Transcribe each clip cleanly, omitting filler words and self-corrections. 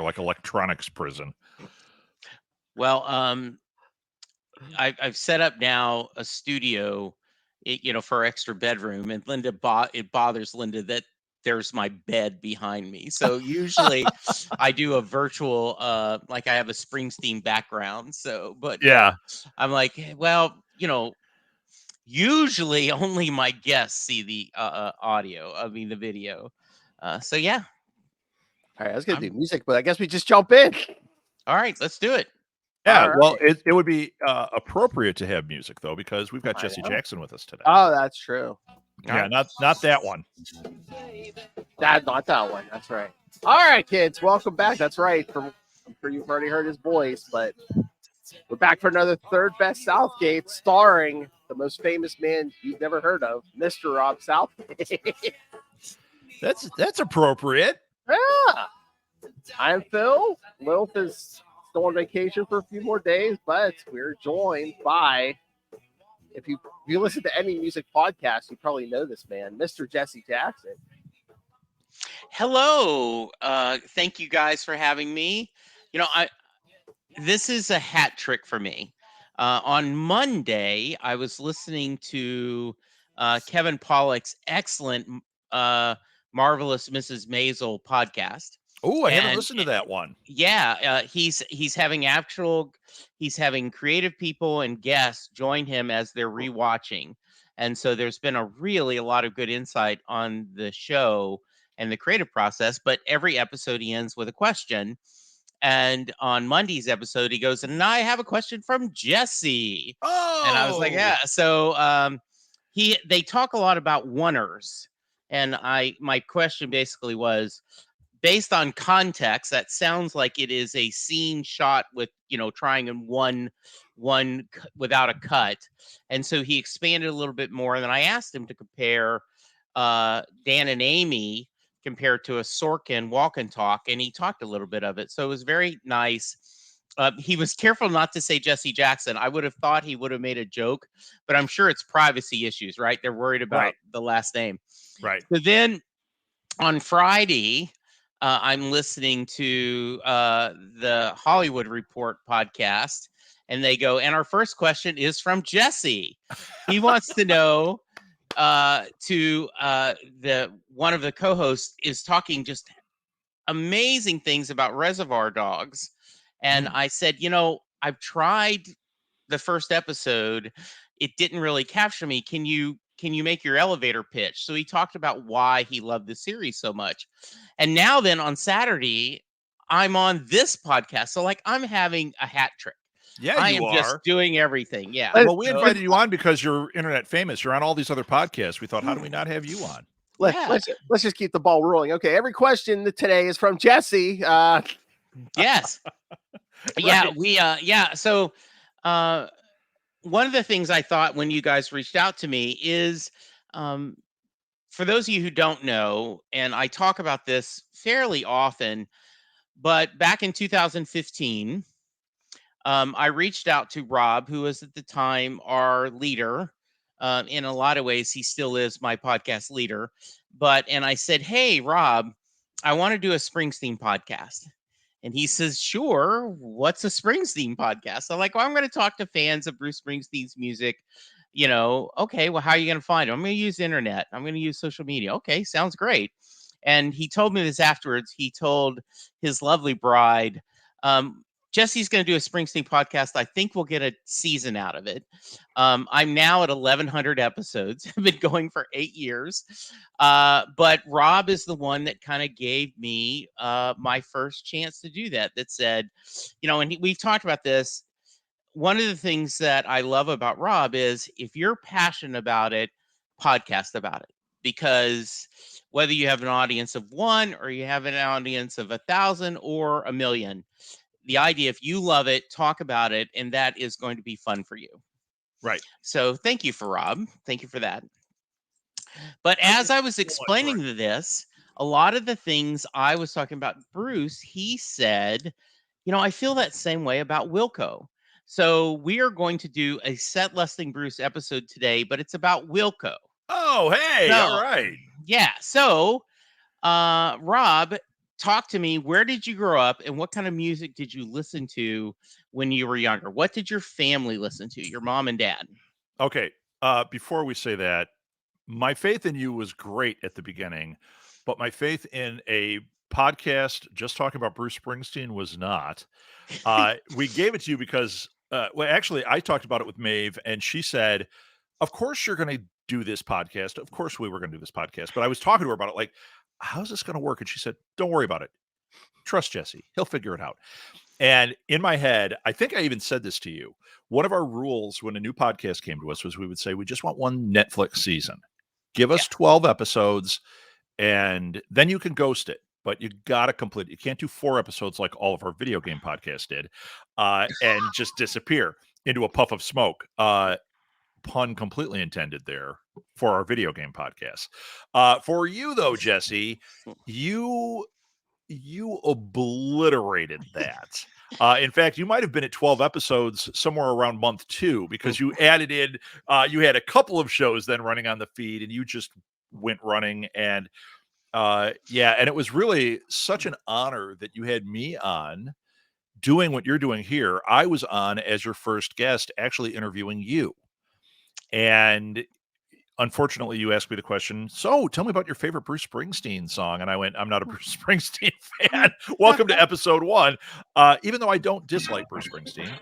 like electronics prison. Well, I've set up now a studio, for extra bedroom, and it bothers Linda that there's my bed behind me. So usually I do a virtual, like I have a Springsteen background. So, but Yeah. I'm like, well, usually only my guests see the the video. So yeah. All right, I was going to do music, but I guess we just jump in. All right, let's do it. Yeah, All well, right. it would be appropriate to have music, though, because we've got Jesse Jackson with us today. Oh, that's true. Yeah, not that one. Not that one. That's right. All right, kids, welcome back. That's right. I'm sure you've already heard his voice, but we're back for another Third Best Southgate, starring the most famous man you've never heard of, Mr. Rob Southgate. That's appropriate. Yeah. I'm Phil. Lilith is still on vacation for a few more days, but we're joined by, if you listen to any music podcast, you probably know this man, Mr. Jesse Jackson. Hello. Thank you guys for having me. This is a hat trick for me. On Monday, I was listening to Kevin Pollak's excellent Marvelous Mrs. Maisel podcast. Oh, I haven't listened to that one. Yeah, he's having creative people and guests join him as they're rewatching. And so there's been a lot of good insight on the show and the creative process, but every episode he ends with a question. And on Monday's episode, he goes, and I have a question from Jesse. Oh, and I was like, yeah. So they talk a lot about oneers, and my question basically was, based on context, that sounds like it is a scene shot with trying in one without a cut, and so he expanded a little bit more. And then I asked him to compare Dan and Amy compared to a Sorkin Walk and Talk, and he talked a little bit of it. So it was very nice. He was careful not to say Jesse Jackson. I would have thought he would have made a joke, but I'm sure it's privacy issues, right? They're worried about the last name. Right. So then on Friday, I'm listening to the Hollywood Report podcast, and they go, and our first question is from Jesse. He wants to know, one of the co-hosts is talking just amazing things about Reservoir Dogs. And I said, I've tried the first episode. It didn't really capture me. Can you make your elevator pitch? So he talked about why he loved the series so much. And now then on Saturday, I'm on this podcast. So like I'm having a hat trick. Yeah, I you am are just doing everything. Yeah. Well, we invited you on because you're internet famous. You're on all these other podcasts. We thought, how do we not have you on? Let's just keep the ball rolling. Okay, every question today is from Jesse. Yes. Yeah. So one of the things I thought when you guys reached out to me is, for those of you who don't know, and I talk about this fairly often, but back in 2015, I reached out to Rob, who was at the time our leader. In a lot of ways, he still is my podcast leader. And I said, hey, Rob, I want to do a Springsteen podcast. And he says, sure. What's a Springsteen podcast? I'm like, well, I'm going to talk to fans of Bruce Springsteen's music. Okay, well, how are you going to find him? I'm going to use the internet. I'm going to use social media. Okay, sounds great. And he told me this afterwards. He told his lovely bride, Jesse's going to do a Springsteen podcast. I think we'll get a season out of it. I'm now at 1,100 episodes. I've been going for 8 years. But Rob is the one that kind of gave me my first chance to do that. That said, and we've talked about this. One of the things that I love about Rob is if you're passionate about it, podcast about it. Because whether you have an audience of 1 or you have an audience of 1,000 or 1 million, the idea, if you love it, talk about it, and that is going to be fun for you. Right. So thank you for Rob. Thank you for that. But as I was explaining this, a lot of the things I was talking about Bruce, he said, I feel that same way about Wilco. So we are going to do a Set Listing Bruce episode today, but it's about Wilco. Oh, hey, all right. Yeah. So, Rob, talk to me. Where did you grow up, and what kind of music did you listen to when you were younger? What did your family listen to? Your mom and dad? Okay. Before we say that, my faith in you was great at the beginning, but my faith in a podcast just talking about Bruce Springsteen was not. We gave it to you because, well, actually, I talked about it with Maeve, and she said, "Of course you're going to do this podcast. Of course we were going to do this podcast." But I was talking to her about it, like, "How's this going to work?" And she said, "Don't worry about it. Trust Jesse. He'll figure it out." And in my head, I think I even said this to you. One of our rules when a new podcast came to us was we would say, we just want one Netflix season. Give us 12 episodes, and then you can ghost it. But you got to complete it. You can't do 4 episodes like all of our video game podcasts did and just disappear into a puff of smoke. Pun completely intended there for our video game podcast. For you, though, Jesse, you obliterated that. In fact, you might have been at 12 episodes somewhere around month 2 because you added in, you had a couple of shows then running on the feed and you just went running. And yeah, and it was really such an honor that you had me on doing what you're doing here. I was on as your first guest, actually interviewing you. And unfortunately, you asked me the question, so tell me about your favorite Bruce Springsteen song. And I went, I'm not a Bruce Springsteen fan. Welcome to episode 1. Even though I don't dislike Bruce Springsteen,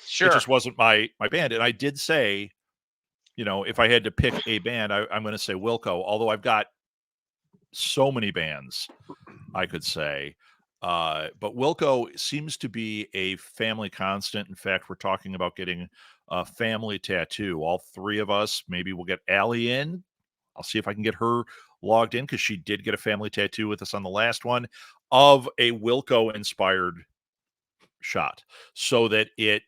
Sure. it just wasn't my band. And I did say, you know, if I had to pick a band, I'm going to say Wilco, although I've got so many bands I could say. But Wilco seems to be a family constant. In fact, we're talking about getting a family tattoo. All 3 of us. Maybe we'll get Allie in. I'll see if I can get her logged in because she did get a family tattoo with us on the last one of a Wilco inspired shot, so that it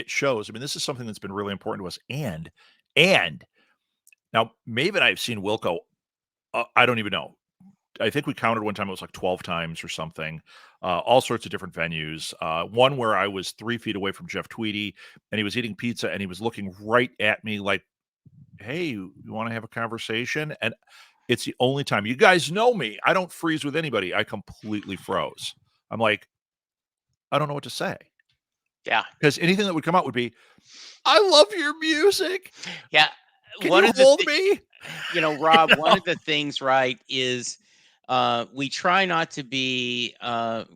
shows. I mean, this is something that's been really important to us. And now Maeve and I have seen Wilco. I don't even know. I think we counted one time, it was like 12 times or something, all sorts of different venues. One where I was 3 feet away from Jeff Tweedy and he was eating pizza and he was looking right at me like, hey, you want to have a conversation? And it's the only time. You guys know me. I don't freeze with anybody. I completely froze. I'm like, I don't know what to say. Yeah. Because anything that would come out would be, I love your music. Yeah. Can you hold me? You know, Rob, one of the things, right, is we try not to be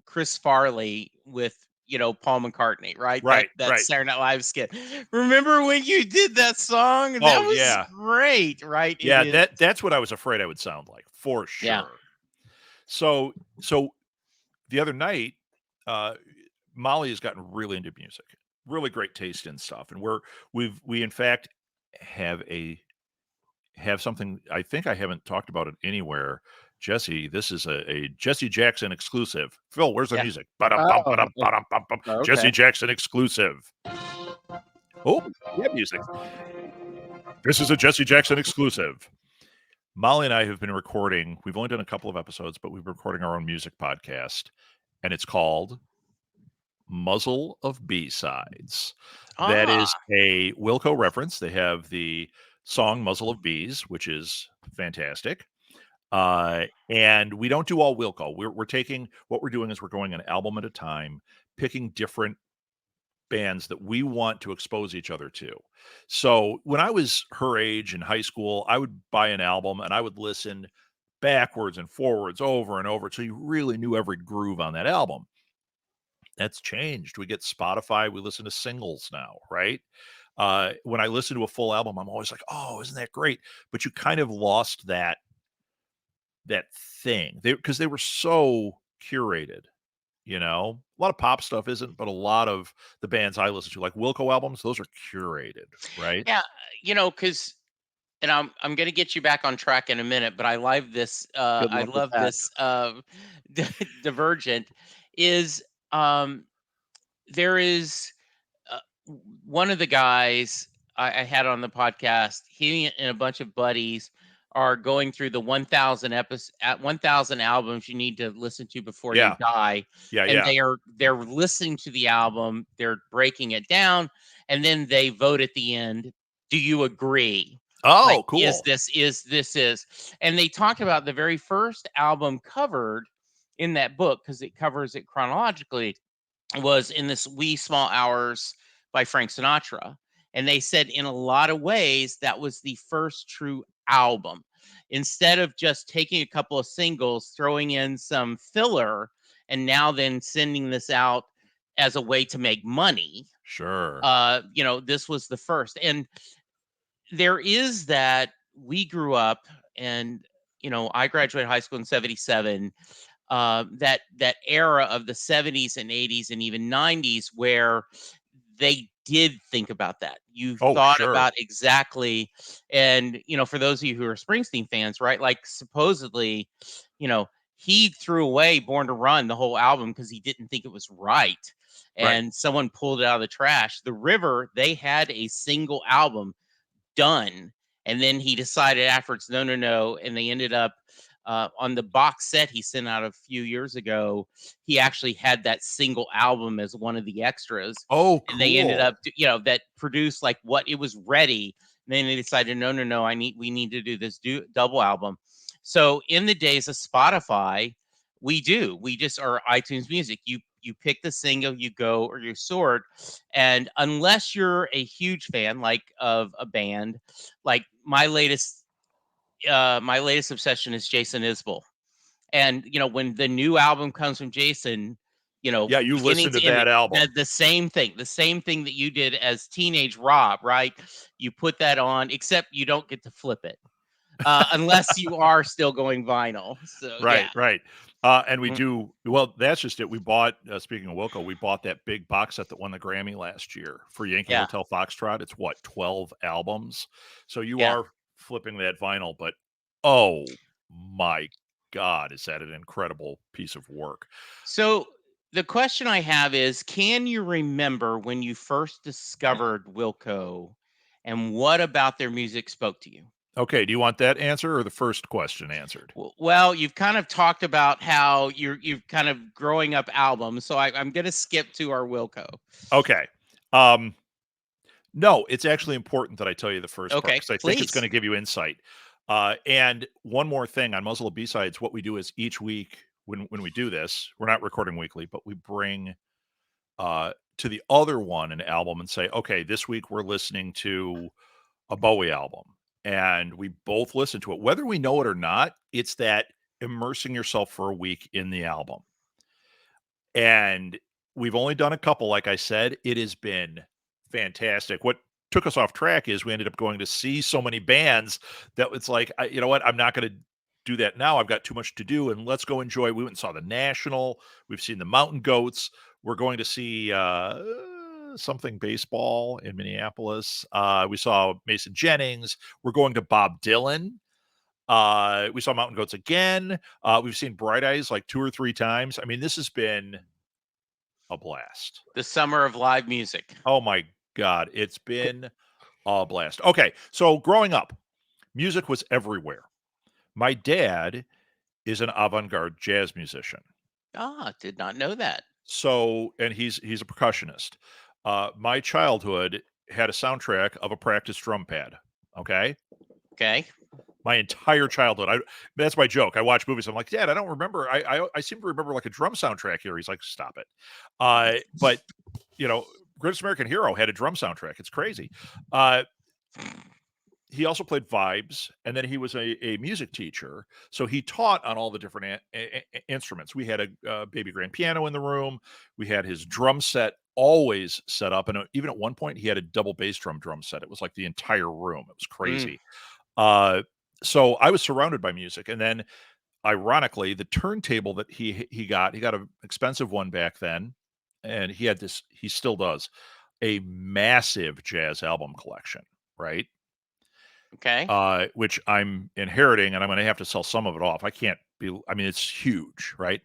Chris Farley with, you know, Paul McCartney, right? Right. That Saturday Night Live skit. Remember when you did that song? That was great, right? Yeah, that's what I was afraid I would sound like, for sure. Yeah. So the other night, Molly has gotten really into music, really great taste in stuff, and we in fact have something. I think I haven't talked about it anywhere. Jesse, this is a Jesse Jackson exclusive. Phil, where's the music? Okay. Jesse Jackson exclusive. Oh, we have music. This is a Jesse Jackson exclusive. Molly and I have been recording. We've only done a couple of episodes, but we've been recording our own music podcast, and it's called Muzzle of B-Sides. That is a Wilco reference. They have the song Muzzle of Bees, which is fantastic. And we don't do all Wilco. We're taking, what we're doing is we're going an album at a time, picking different bands that we want to expose each other to. So when I was her age in high school, I would buy an album and I would listen backwards and forwards over and over until you really knew every groove on that album. That's changed. We get Spotify. We listen to singles now, right? When I listen to a full album, I'm always like, oh, isn't that great? But you kind of lost that thing because they were so curated. You know, a lot of pop stuff isn't, but a lot of the bands I listen to, like Wilco albums, those are curated, right? Yeah, you know, because, and I'm going to get you back on track in a minute, but I love this. I love this. Divergent is there is one of the guys I had on the podcast. He and a bunch of buddies are going through the 1,000 albums you need to listen to before you die. And they're listening to the album, they're breaking it down, and then they vote at the end. Do you agree? Oh, like, cool. Is. And they talked about the very first album covered in that book, because it covers it chronologically, was in this Wee Small Hours by Frank Sinatra. And they said in a lot of ways that was the first true album. Instead of just taking a couple of singles, throwing in some filler, and now then sending this out as a way to make money. Sure. This was the first. And there is that we grew up, and I graduated high school in 77. That era of the 70s and 80s and even 90s where they did think about that. You thought sure. about exactly, and for those of you who are Springsteen fans, right? Like supposedly, he threw away Born to Run, the whole album, because he didn't think it was right. And someone pulled it out of the trash. The River, they had a single album done, and then he decided afterwards, no, and they ended up on the box set he sent out a few years ago. He actually had that single album as one of the extras. Oh, cool. And they ended up, that produced like what it was ready. And then they decided, no, we need to do this double album. So in the days of Spotify, we just are iTunes Music. You pick the single, you go, or you sort. And unless you're a huge fan, like of a band, like my latest obsession is Jason Isbell. And when the new album comes from Jason, you listen to that album. The same thing that you did as teenage Rob, right? You put that on, except you don't get to flip it unless you are still going vinyl. So right. And we do well. That's just it. We bought. Speaking of Wilco, we bought that big box set that won the Grammy last year for Yankee Hotel Foxtrot. It's 12 albums. So you are flipping that vinyl, but oh my God, is that an incredible piece of work? So the question I have is, can you remember when you first discovered Wilco, and what about their music spoke to you? Okay, do you want that answer or the first question answered? Well, you've kind of talked about how you're kind of growing up albums, so I'm going to skip to our Wilco. Okay. No, it's actually important that I tell you the first part, because I think it's going to give you insight. And one more thing on Muzzle of B-Sides, what we do is each week when we do this, we're not recording weekly, but we bring to the other one an album and say, okay, this week we're listening to a Bowie album. And we both listen to it. Whether we know it or not, it's that immersing yourself for a week in the album. And we've only done a couple, like I said. It has been fantastic. What took us off track is we ended up going to see so many bands that it's like, you know what, I'm not going to do that now. I've got too much to do, and let's go enjoy. We went and saw the National. We've seen the Mountain Goats. We're going to see something baseball in Minneapolis. We saw Mason Jennings. We're going to Bob Dylan. We saw Mountain Goats again. We've seen Bright Eyes like 2 or 3 times. I mean, this has been a blast. The summer of live music. Oh my God, it's been a blast. Okay, so growing up, music was everywhere. My dad is an avant-garde jazz musician. Did not know that. So, and he's a percussionist. My childhood had a soundtrack of a practice drum pad. Okay. My entire childhood. That's my joke. I watch movies. I'm like, Dad, I don't remember. I seem to remember like a drum soundtrack here. He's like, stop it. But Greatest American Hero had a drum soundtrack. It's crazy. He also played vibes, and then he was a music teacher. So he taught on all the different instruments. We had a baby grand piano in the room. We had his drum set always set up. And even at one point, he had a double bass drum set. It was like the entire room. It was crazy. So I was surrounded by music. And then, ironically, the turntable that he got an expensive one back then. And he still does, a massive jazz album collection, right? Okay. Which I'm inheriting, and I'm going to have to sell some of it off. It's huge, right?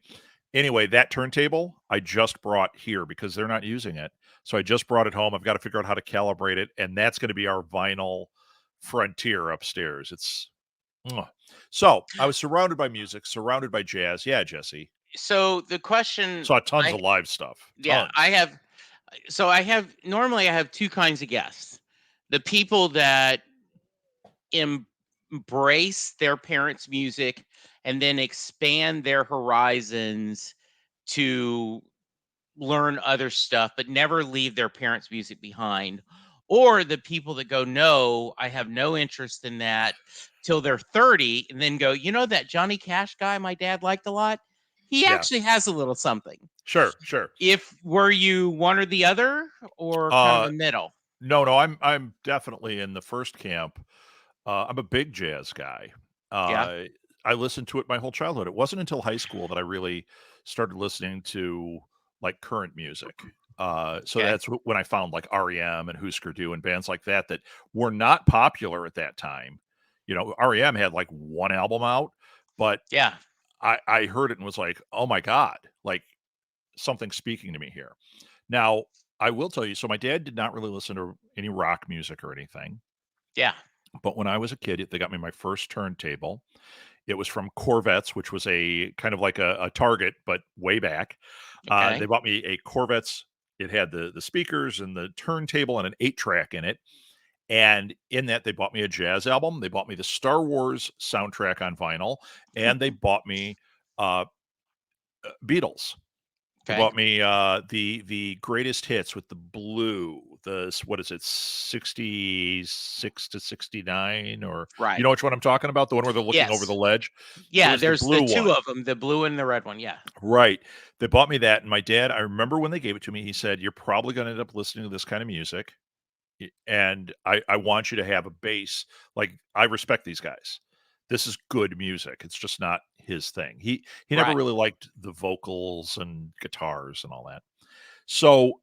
Anyway, that turntable I just brought here because they're not using it. So I just brought it home. I've got to figure out how to calibrate it, and that's going to be our vinyl frontier upstairs. So I was surrounded by music, surrounded by jazz. Yeah, Jesse. So the question, saw tons of live stuff. Yeah, normally I have 2 kinds of guests. The people that embrace their parents' music and then expand their horizons to learn other stuff, but never leave their parents' music behind. Or the people that go, no, I have no interest in that till they're 30, and then go, you know, that Johnny Cash guy my dad liked a lot? He Yeah. actually has a little something. Sure. Were you one or the other, or kind of a middle? No, I'm definitely in the first camp. I'm a big jazz guy. Yeah. I listened to it my whole childhood. It wasn't until high school that I really started listening to like current music. So Okay. that's when I found like REM and Husker Du and bands like that that were not popular at that time. You know, REM had like one album out, but Yeah. I heard it and was like, oh my God, like something speaking to me here. Now, I will tell you, so my dad did not really listen to any rock music or anything. Yeah. But when I was a kid, they got me my first turntable. It was from Corvettes, which was a kind of like a Target, but way back. Okay. They bought me a Corvettes. It had the speakers and the turntable and an 8-track in it. And in that, they bought me a jazz album. They bought me the Star Wars soundtrack on vinyl, and they bought me uh, Beatles. They Okay. bought me the greatest hits with the blue. What is it, 66 to 69, or you Right. know which one I'm talking about? The one where they're looking over Yes. the ledge. It Yeah, was the there's blue the two one. of them, the blue and the red one. Yeah. Right. They bought me that, and my dad, I remember when they gave it to me, he said, "You're probably going to end up listening to this kind of music, and I want you to have a bass. Like, I respect these guys. This is good music. It's just not his thing. He never Right. really liked the vocals and guitars and all that. So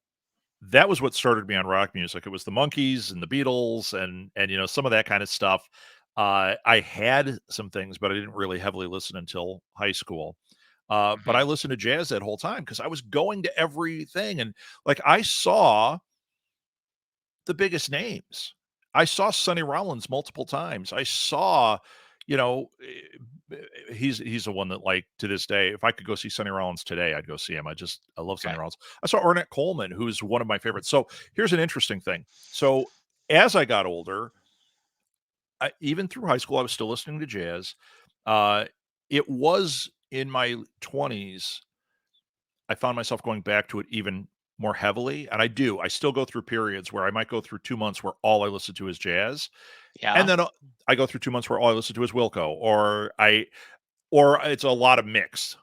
that was what started me on rock music. It was the Monkees and the Beatles and you know some of that kind of stuff. I had some things, but I didn't really heavily listen until high school. But I listened to jazz that whole time because I was going to everything, and like I saw the biggest names. I saw Sonny Rollins multiple times. I saw, you know, he's the one that, like, to this day, if I could go see Sonny Rollins today, I'd go see him. I love Sonny Okay. Rollins. I saw Ornette Coleman, who's one of my favorites. So here's an interesting thing. So as I got older, even through high school, I was still listening to jazz. Uh, it was in my 20s I found myself going back to it even more heavily, and I do. I still go through periods where I might go through 2 months where all I listen to is jazz, and Yeah. then, I go through 2 months where all I listen to is Wilco, or it's a lot of mix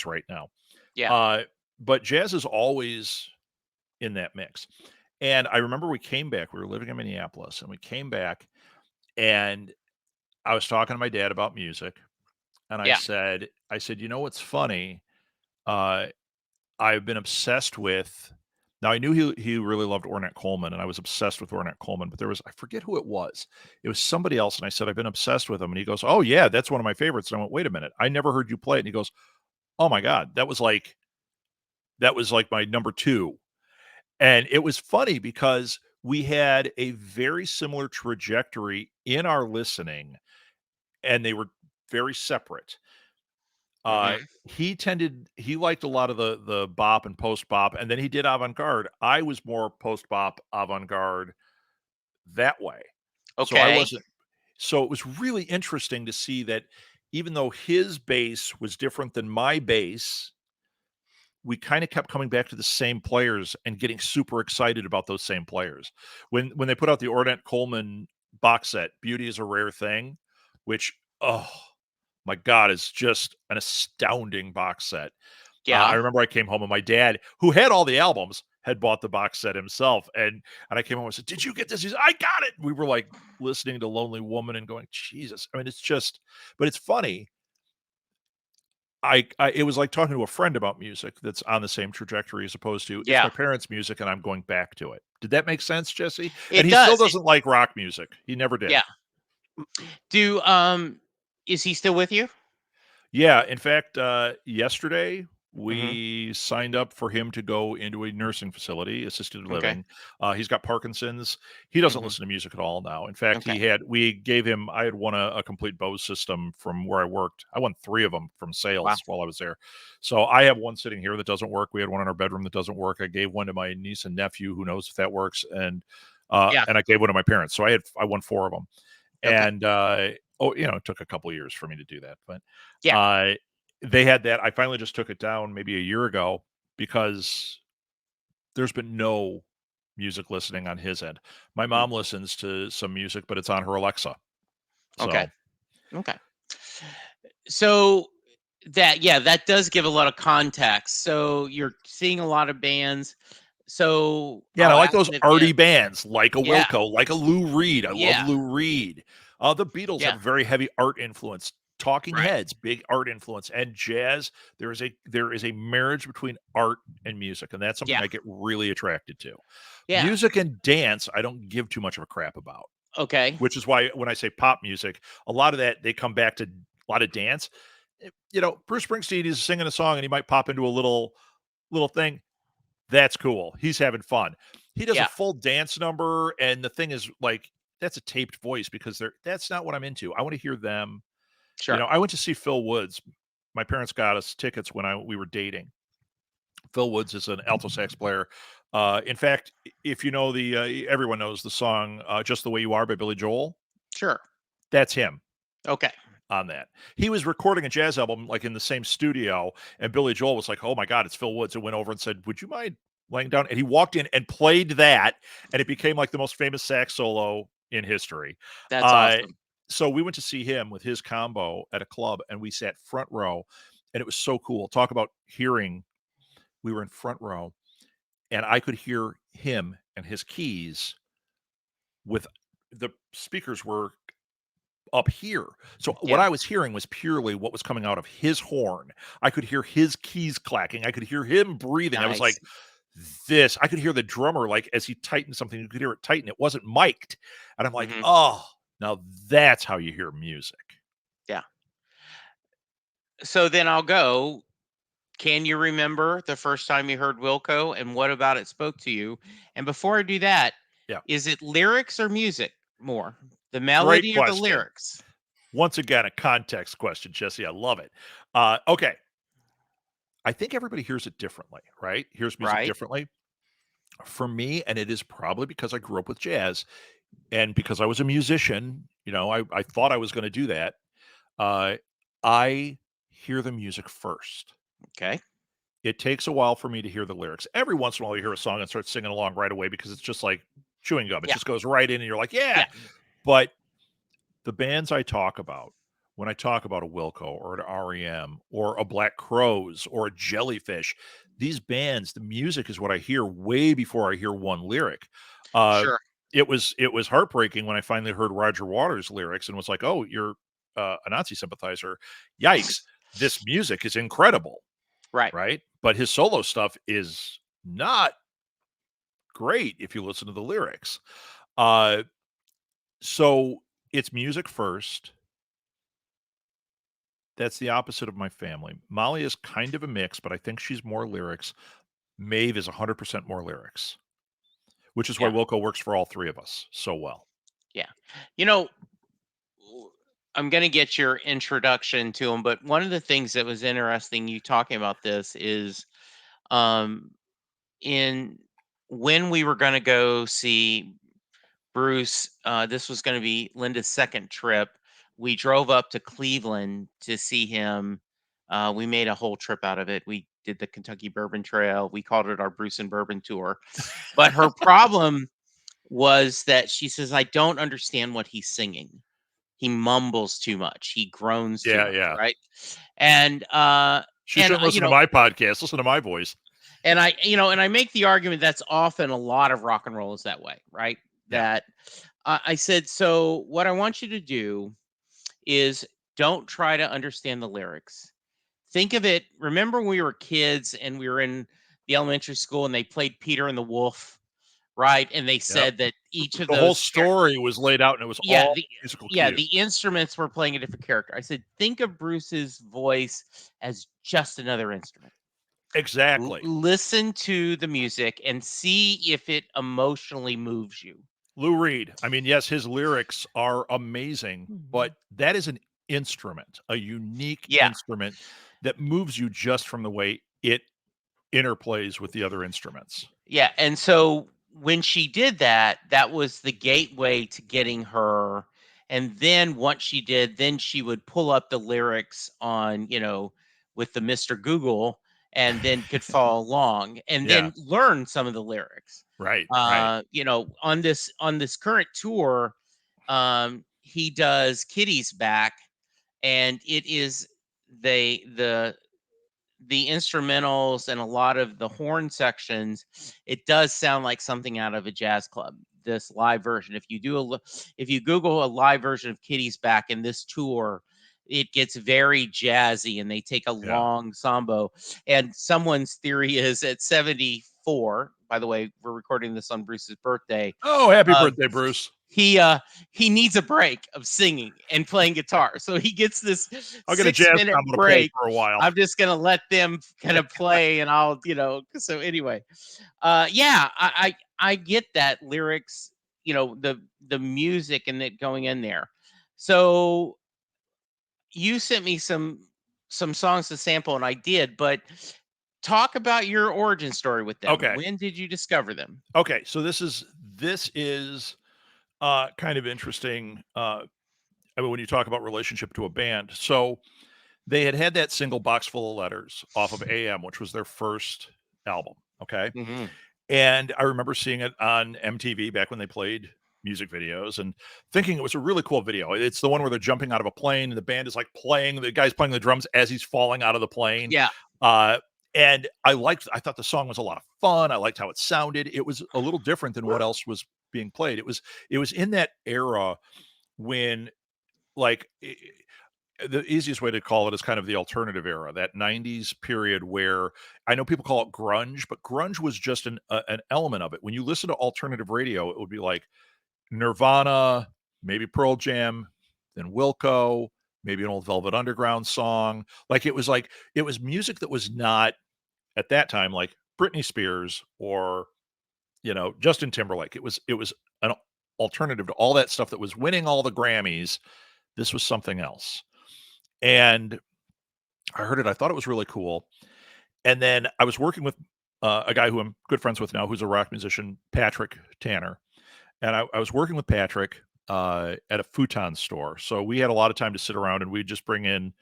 right now. Yeah. Uh, but jazz is always in that mix, and I remember we were living in Minneapolis, and we came back, and I was talking to my dad about music, and Yeah. I said, "You know what's funny? Uh, I've been obsessed with." Now I knew he really loved Ornette Coleman, and I was obsessed with Ornette Coleman, but I forget who it was. It was somebody else, and I said, "I've been obsessed with him," and he goes, "Oh yeah, that's one of my favorites." And I went, "Wait a minute, I never heard you play it." And he goes, "Oh my God, that was like my number 2." And it was funny because we had a very similar trajectory in our listening, and they were very separate. Hmm. He liked a lot of the bop and post bop, and then he did avant-garde. I was more post bop, avant-garde that way. So I Okay. wasn't so it was really interesting to see that even though his bass was different than my bass, we kind of kept coming back to the same players and getting super excited about those same players. When they put out the Ornette Coleman box set, Beauty is a Rare Thing, which, oh my God, is just an astounding box set. I Yeah. remember I came home and my dad, who had all the albums, had bought the box set himself, and I came home and said, "Did you get this?" He said, "I got it." We were like listening to Lonely Woman and going, Jesus. I mean, it's just, but it's funny. It was like talking to a friend about music that's on the same trajectory as opposed to it's my Yeah. parents' music and I'm going back to it. Did that make sense, Jesse? And It he still does. doesn't like rock music. He never did. Yeah. Do is he still with you? Yeah, in fact, yesterday Hmm. we signed up for him to go into a nursing facility, assisted Okay. living. He's got Parkinson's. He doesn't Hmm. listen to music at all now. In fact, Okay. I had won a complete Bose system from where I worked. I won 3 of them from Wow. sales while I was there. So I have one sitting here that doesn't work. We had one in our bedroom that doesn't work. I gave one to my niece and nephew who knows if that works, Yeah. and I gave one to my parents. So I won 4 of them. Okay. And Oh, it took a couple years for me to do that, but Yeah. they had that. I finally just took it down maybe a year ago because there's been no music listening on his end. My mom listens to some music, but it's on her Alexa. Okay. So Okay. So that does give a lot of context. So you're seeing a lot of bands. So yeah, and I I'll like ask those them arty again. bands, like a Yeah. Wilco, like a Lou Reed. I love Yeah. Lou Reed. The Beatles have Yeah. a very heavy art influence. Talking Right. Heads, big art influence, and jazz. There is a marriage between art and music, and that's something Yeah. I get really attracted to. Yeah. Music and dance, I don't give too much of a crap about. Okay. Which is why when I say pop music, a lot of that they come back to a lot of dance. Bruce Springsteen is singing a song and he might pop into a little thing. That's cool. He's having fun. He does a Yeah. full dance number, and the thing is like that's a taped voice because that's not what I'm into. I want to hear them. Sure. I went to see Phil Woods. My parents got us tickets when we were dating. Phil Woods is an alto sax player. In fact, if you know everyone knows the song "Just the Way You Are" by Billy Joel. Sure. That's him Okay. on that. He was recording a jazz album like in the same studio, and Billy Joel was like, "Oh my God, it's Phil Woods," and went over and said, "Would you mind laying down?" And he walked in and played that, and it became like the most famous sax solo in history. That's awesome. So we went to see him with his combo at a club, and we sat front row, and it was so cool. Talk about hearing. We were in front row, and I could hear him and his keys with the speakers were up here. So what Yeah. I was hearing was purely what was coming out of his horn. I could hear his keys clacking. I could hear him breathing. I was Nice. like, I could hear the drummer, like as he tightened something, you could hear it tighten. It wasn't mic'd. And I'm like, Mhm. oh, now that's how you hear music. Yeah. So then I'll go. Can you remember the first time you heard Wilco, and what about it spoke to you? And before I do that, Yeah. is it lyrics or music more? The Great melody or the question. lyrics? Once again, a context question, Jesse. I love it. Okay. I think everybody hears it differently, right? Hears music Right? differently. For me, and it is probably because I grew up with jazz and because I was a musician, I thought I was going to do that. I hear the music first. Okay. It takes a while for me to hear the lyrics. Every once in a while, you hear a song and start singing along right away because it's just like chewing gum. It Yeah. just goes right in, and you're like, yeah. Yeah. But the bands I talk about, when I talk about a Wilco or an REM or a Black Crowes or a Jellyfish, these bands, the music is what I hear way before I hear one lyric. Sure. It was heartbreaking when I finally heard Roger Waters' lyrics and was like, "Oh, you're a Nazi sympathizer." Yikes! This music is incredible, Right. right? But his solo stuff is not great if you listen to the lyrics. Uh, so it's music first. That's the opposite of my family. Molly is kind of a mix, but I think she's more lyrics. Maeve is 100% more lyrics, which is why Yeah. Wilco works for all three of us so well. Yeah. You know, I'm going to get your introduction to him, but one of the things that was interesting you talking about this is um in when we were going to go see Bruce, this was going to be Linda's second trip. We drove up to Cleveland to see him. We made a whole trip out of it. We did the Kentucky Bourbon Trail. We called it our Bruce and Bourbon Tour. But her problem was that she says, I don't understand what he's singing. He mumbles too much. He groans too Yeah, much, yeah. right? And She shouldn't listen to my podcast. Listen to my voice. and I make the argument that's often a lot of rock and roll is that way, right? Yeah. That I said, so what I want you to do is don't try to understand the lyrics. Think of it. Remember when we were kids and we were in the elementary school and they played Peter and the Wolf, right? And they said that each of The whole those story was laid out and it was all musical cues. the instruments were playing a different character. I said, think of Bruce's voice as just another instrument. Exactly. Listen to the music and see if it emotionally moves you. Lou Reed. I mean, yes, his lyrics are amazing, but that is an instrument, a unique instrument that moves you just from the way it interplays with the other instruments. Yeah, and so when she did that, that was the gateway to getting her And then once she did, then she would pull up the lyrics on, with the Mr. Google, and then could follow along and then learn some of the lyrics. Right. On this current tour, he does Kitty's Back, and it is the instrumentals and a lot of the horn sections. It does sound like something out of a jazz club. This live version, if you Google a live version of Kitty's Back in this tour, it gets very jazzy, and they take a long sambo. And someone's theory is at 74. By the way, we're recording this on Bruce's birthday. Oh, happy birthday, Bruce! He needs a break of singing and playing guitar, so he gets this. I'll get a jazz 6-minute break for a while. I'm just gonna let them kind of play, and I'll, So anyway, I get that lyrics, the music and it going in there. So you sent me some songs to sample, and I did, but talk about your origin story with them. Okay. When did you discover them? Okay, so this is kind of interesting. When you talk about relationship to a band, so they had that single Box Full of Letters off of AM, which was their first album. Okay. Mm-hmm. And I remember seeing it on MTV back when they played music videos and thinking it was a really cool video. It's the one where they're jumping out of a plane and the band is like the guy's playing the drums as he's falling out of the plane. Yeah. And I thought the song was a lot of fun. I liked how it sounded. It was a little different than what else was being played. It was in that era when, like, the easiest way to call it is kind of the alternative era, that 90s period where I know people call it grunge, but grunge was just an element of it. When you listen to alternative radio, it would be like Nirvana, maybe Pearl Jam, then Wilco, maybe an old Velvet Underground song. It was music that was not at that time like Britney Spears or Justin Timberlake. It was an alternative to all that stuff that was winning all the Grammys. This was something else. And I heard it. I thought it was really cool. And then I was working with a guy who I'm good friends with now, who's a rock musician, Patrik Tanner. And I was working with Patrik at a futon store. So we had a lot of time to sit around and we'd just bring in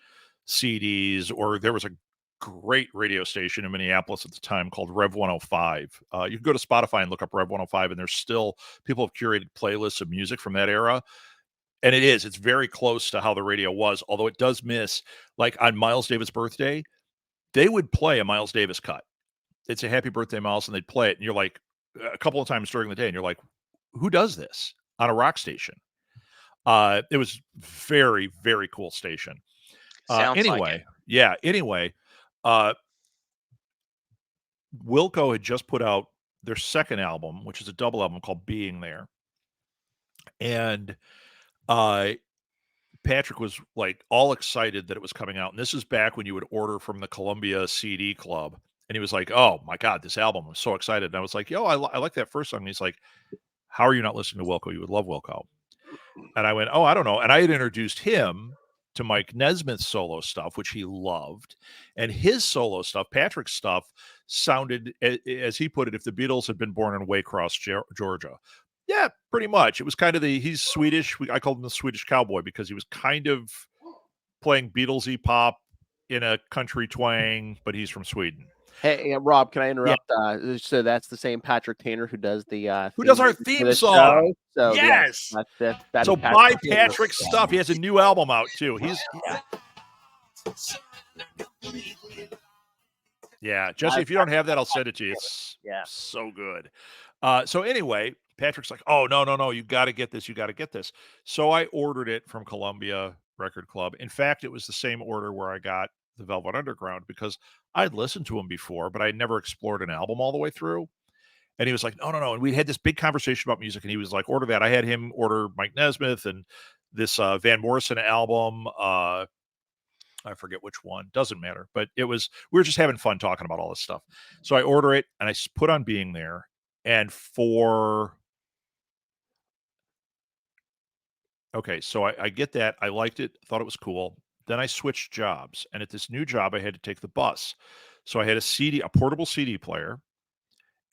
CDs, or there was a great radio station in Minneapolis at the time called Rev 105. You can go to Spotify and look up Rev 105, and there's still people have curated playlists of music from that era. And it's very close to how the radio was, although it does miss, like on Miles Davis' birthday, they would play a Miles Davis cut. It's a happy birthday, Miles, and they'd play it. And you're like, a couple of times during the day, and you're like, who does this on a rock station? It was very, very cool station. Anyway, Wilco had just put out their second album, which is a double album called Being There. And Patrik was like all excited that it was coming out. And this is back when you would order from the Columbia CD Club. And he was like, oh my God, this album. I'm so excited. And I was like, yo, I like that first song. And he's like, how are you not listening to Wilco? You would love Wilco. And I went, oh, I don't know. And I had introduced him to Mike Nesmith's solo stuff, which he loved. And his solo stuff, Patrik's stuff, sounded, as he put it, if the Beatles had been born in Waycross, Georgia. Yeah, pretty much. It was kind of he's Swedish. I called him the Swedish cowboy because he was kind of playing Beatlesy pop in a country twang, but he's from Sweden. Hey, Rob, can I interrupt? Yeah. So that's the same Patrik Tanner who does our theme song. So, yes. Yeah, that's so buy Patrik's stuff. He has a new album out too. Yeah, Jesse, if you don't have that, I'll send it to you. It's so good. So anyway, Patrik's like, oh, no, you got to get this. You got to get this. So I ordered it from Columbia Record Club. In fact, it was the same order where I got the Velvet Underground because I'd listened to him before, but I'd never explored an album all the way through. And he was like, no. And we had this big conversation about music, and he was like, order that. I had him order Mike Nesmith and this Van Morrison album. I forget which one. Doesn't matter. But we were just having fun talking about all this stuff. So I order it, and I put on Being There. And so I get that. I liked it. Thought it was cool. Then I switched jobs. And at this new job, I had to take the bus. So I had a portable CD player.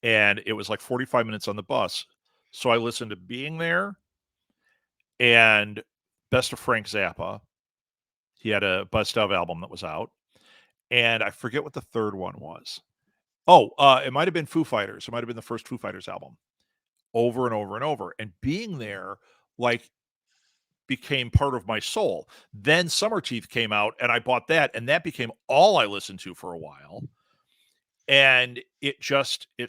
And it was like 45 minutes on the bus. So I listened to Being There and Best of Frank Zappa. He had a Best of album that was out. And I forget what the third one was. Oh, it might have been Foo Fighters. It might have been the first Foo Fighters album. Over and over and over. And being there, like, became part of my soul. Then Summer Teeth came out, and I bought that, and that became all I listened to for a while. And it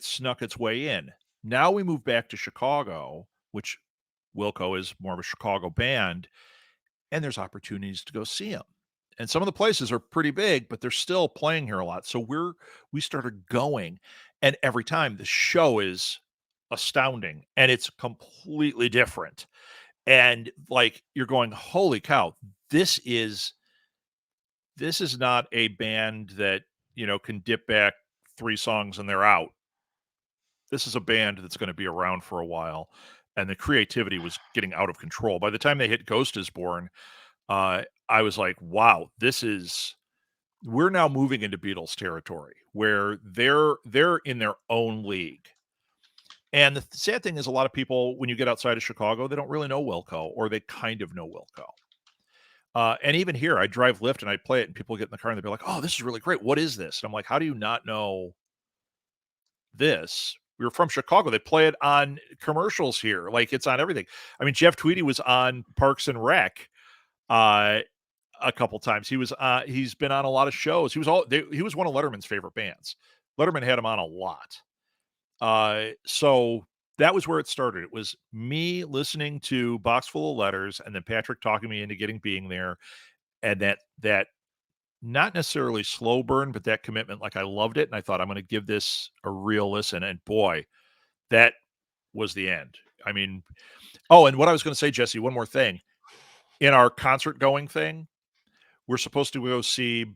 snuck its way in. Now we move back to Chicago, which Wilco is more of a Chicago band, and there's opportunities to go see them. And some of the places are pretty big, but they're still playing here a lot. So we started going, and every time the show is astounding, and it's completely different. And like, you're going, holy cow, this is not a band that, can dip back 3 songs and they're out. This is a band that's going to be around for a while. And the creativity was getting out of control. By the time they hit Ghost is Born, I was like, wow, we're now moving into Beatles territory where they're in their own league. And the sad thing is, a lot of people, when you get outside of Chicago, they don't really know Wilco, or they kind of know Wilco. And even here, I drive Lyft and I play it, and people get in the car and they'll be like, oh, this is really great. What is this? And I'm like, how do you not know this? We were from Chicago. They play it on commercials here. Like, it's on everything. I mean, Jeff Tweedy was on Parks and Rec a couple times. He's been on a lot of shows. He was one of Letterman's favorite bands. Letterman had him on a lot. So that was where it started. It was me listening to Box Full of Letters, and then Patrik talking me into being there. And that not necessarily slow burn, but that commitment. Like, I loved it, and I thought, I'm going to give this a real listen. And boy, that was the end. I mean, and what I was going to say, Jesse, one more thing. In our concert going thing, we're supposed to go see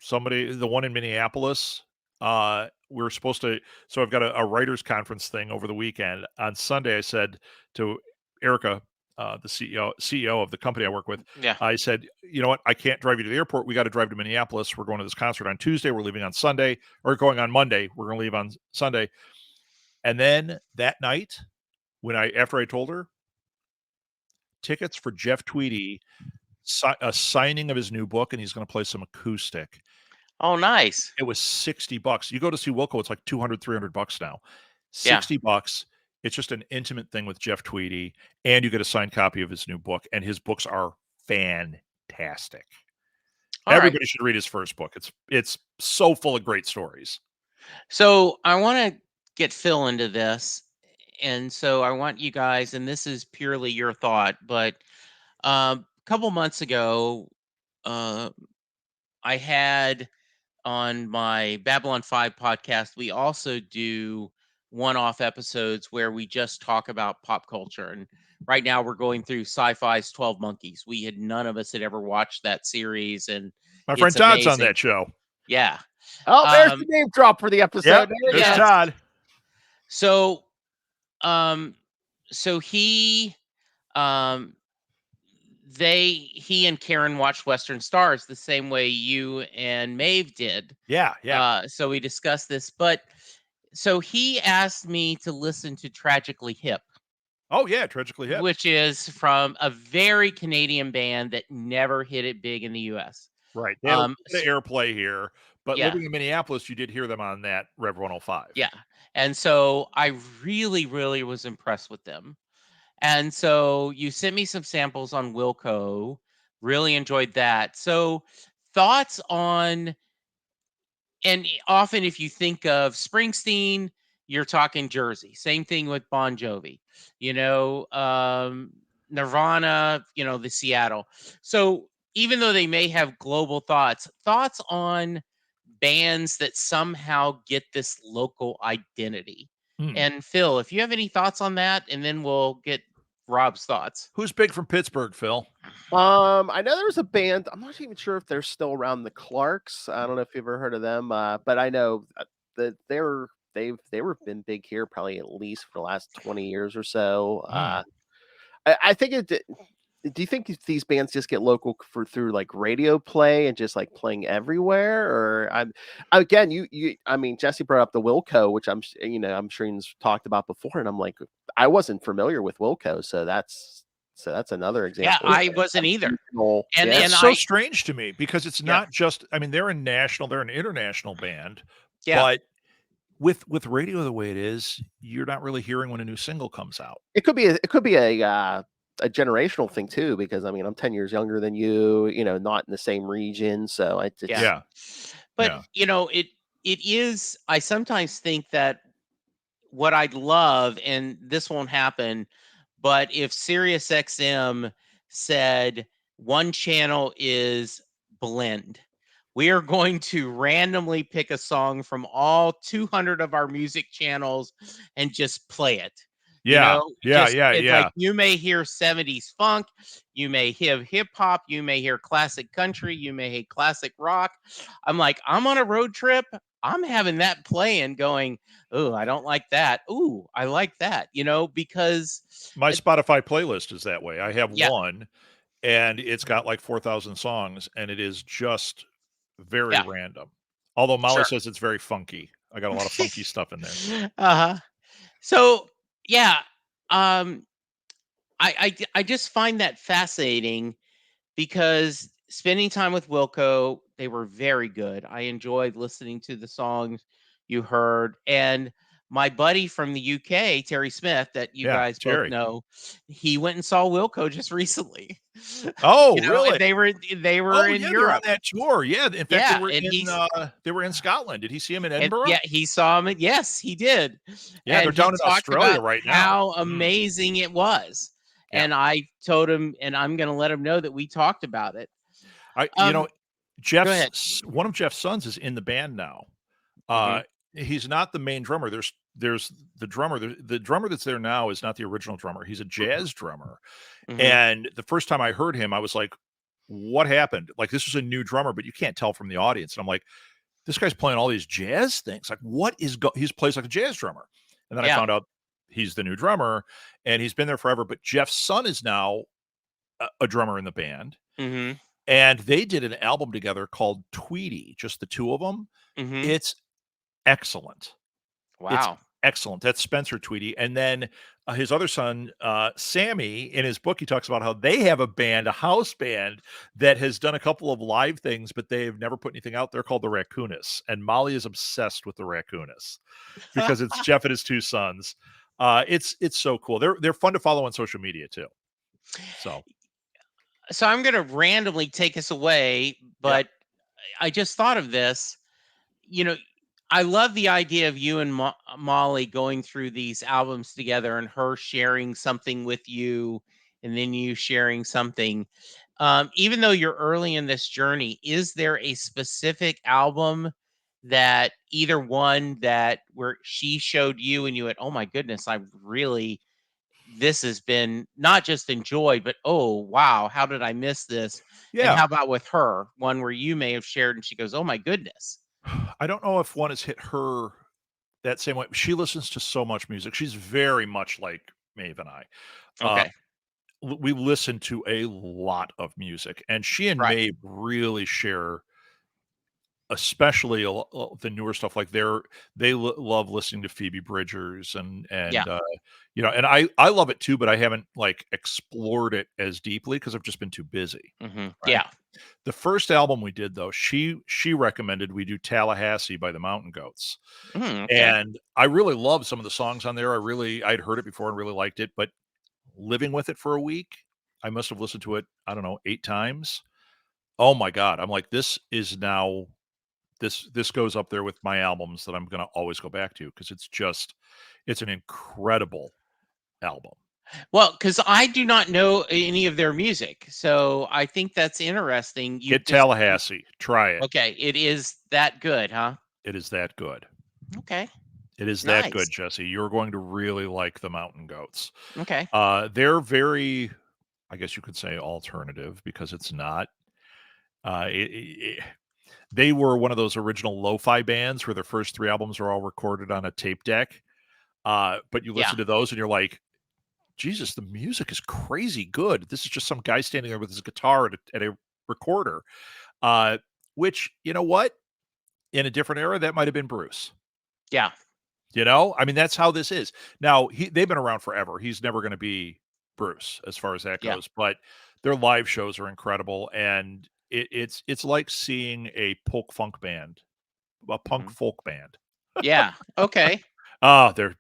the one in Minneapolis. We're supposed to, so I've got a writers conference thing over the weekend. On Sunday, I said to Erica, the CEO of the company I work with, I said, you know what? I can't drive you to the airport. We got to drive to Minneapolis. We're going to this concert on Tuesday. We're leaving on Sunday, or going on Monday. We're going to leave on Sunday. And then that night, after I told her, tickets for Jeff Tweedy, a signing of his new book, and he's going to play some acoustic. Oh, nice. It was $60. You go to see Wilco, it's like $200, $300 now. $60. It's just an intimate thing with Jeff Tweedy, and you get a signed copy of his new book, and his books are fantastic. Everybody should read his first book. It's so full of great stories. So I want to get Phil into this, and so I want you guys, and this is purely your thought, but a couple months ago, I had on my Babylon 5 podcast, we also do one-off episodes where we just talk about pop culture. And right now we're going through Sci-Fi's 12 Monkeys. None of us had ever watched that series. And my friend Todd's on that show. Yeah. Oh, there's the name drop for the episode. Yep, there's Todd. So he and Karen watched Western Stars the same way you and Maeve did. Yeah. So we discussed this, but so he asked me to listen to Tragically Hip. Oh yeah, Tragically Hip, which is from a very Canadian band that never hit it big in the U.S. Right. They had the airplay here, but living in Minneapolis, you did hear them on that Rev 105. Yeah, and so I really, really was impressed with them. And so you sent me some samples on Wilco. Really enjoyed that. So thoughts on, and often if you think of Springsteen, you're talking Jersey. Same thing with Bon Jovi, Nirvana, the Seattle. So even though they may have global thoughts on bands that somehow get this local identity. And Phil, if you have any thoughts on that, and then we'll get Rob's thoughts. Who's big from Pittsburgh, Phil? I know there was a band. I'm not even sure if they're still around, the Clarks. I don't know if you've ever heard of them, but I know that they've been big here probably at least for the last 20 years or so. I think do you think these bands just get local through like radio play and just like playing everywhere? Or I mean, Jesse brought up the Wilco, which I'm sure he's talked about before, and I'm like, I wasn't familiar with Wilco, so that's So that's another Yeah, example. I wasn't either. Regional- And yeah. and It's so I strange to me because it's Yeah. not just, I mean, they're an international band, yeah. but with radio the way it is, you're not really hearing when a new single comes out. It could be a generational thing too, because I mean I'm 10 years younger than you, not in the same region, so I just Yeah. But it is, I sometimes think that what I'd love, and this won't happen, but if Sirius XM said one channel is blend, we are going to randomly pick a song from all 200 of our music channels and just play it. Yeah, It's like you may hear 70s funk, you may hear hip hop, you may hear classic country, you may hear classic rock. I'm like, I'm on a road trip. I'm having that playing going, oh, I don't like that. Ooh, I like that, because My Spotify playlist is that way. I have Yeah. one, and it's got like 4,000 songs, and it is just very Yeah. random. Although Molly Sure. says it's very funky. I got a lot of funky stuff in there. Uh-huh. So, yeah, I just find that fascinating because spending time with Wilco, they were very good. I enjoyed listening to the songs you heard. And my buddy from the UK, Terry Smith, that you Yeah, guys both Terry. know, he went and saw Wilco just recently. Oh, And really? they were Oh, in yeah, they're on Europe. that tour. Yeah, in fact, Yeah, they were and they were in Scotland. Did he see him in and Edinburgh? yeah, he saw him. Yes, he did. Yeah, they're And he down in talked Australia about right now. how Mm. amazing it was. Yeah. And I told him, and I'm going to let him know that we talked about it. I Go ahead. One of Jeff's sons is in the band now. Mhm. He's not the main drummer. There's the drummer. The drummer that's there now is not the original drummer. He's a jazz drummer. Mhm. And the first time I heard him, I was like, what happened? Like, this was a new drummer, but you can't tell from the audience. And I'm like, this guy's playing all these jazz things. Like, he plays like a jazz drummer. And then I Yeah. found out he's the new drummer, and he's been there forever. But Jeff's son is now a drummer in the band. Mhm. And they did an album together called Tweedy, just the two of them. Mhm. It's excellent. It's Wow. excellent. That's Spencer Tweedy. And then his other son, Sammy, in his book, he talks about how they have a band, a house band, that has done a couple of live things, but they've never put anything out there, called the Raccoonists. And Molly is obsessed with the Raccoonists because it's Jeff and his two sons. It's so cool. They're fun to follow on social media too. So I'm going to randomly take us away, but I just thought of this. I love the idea of you and Molly going through these albums together and her sharing something with you and then you sharing something. Even though you're early in this journey, is there a specific album that either one that where she showed you and you went, oh my goodness, this has been not just enjoyed, but oh wow, how did I miss this? And yeah, how about with her, one where you may have shared and she goes, oh my goodness. I don't know if one has hit her that same way. She listens to so much music. She's very much like Maeve and I. Uh, Okay. we listen to a lot of music, and she and Right. Maeve really share, especially the newer stuff. Like they love listening to Phoebe Bridgers and Yeah. and I love it too, but I haven't like explored it as deeply because I've just been too busy. Hmm. Right? Yeah. The first album we did, though, she recommended we do Tallahassee by the Mountain Goats. Okay. And I really love some of the songs on there. I'd heard it before and really liked it, but living with it for a week, I must have listened to it, I don't know, 8 times. Oh my God. I'm like, this is now this goes up there with my albums that I'm gonna always go back to because it's an incredible album. Well, because I do not know any of their music, so I think that's interesting. Get Tallahassee. Try it. Okay, it is that good, huh? It is that good. Okay, It is that good, nice. Jesse. You're going to really like the Mountain Goats. Okay, They're very, I guess you could say, alternative because it's not. They were one of those original lo-fi bands where their first 3 albums are all recorded on a tape deck. But you yeah, listen to those and you're like, Jesus, the music is crazy good. This is just some guy standing there with his guitar at a recorder. Which, you know what? In a different era, that might have been Bruce. yeah, I mean, that's how this is. Now, they've been around forever. He's never going to be Bruce as far as that Yeah. goes, but their live shows are incredible, and it's like seeing a punk folk band. Yeah. Okay. They're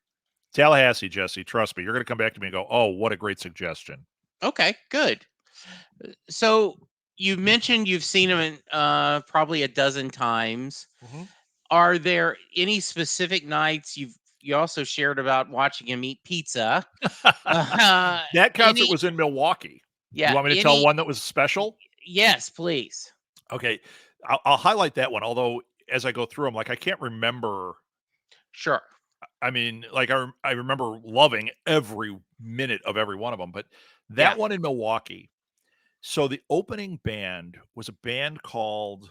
Tallahassee, Jesse. Trust me, you're going to come back to me and go, "Oh, what a great suggestion." Okay. Good. So you mentioned you've seen him in, probably a dozen times. Are there any specific nights you also shared about watching him eat pizza? That concert was in Milwaukee. You want me to tell one that was special? Yes, please. Okay, I'll highlight that one. Although as I go through them, like I can't remember. Sure. I mean, like I remember loving every minute of every one of them, but Yeah. that one in Milwaukee. So the opening band was a band called,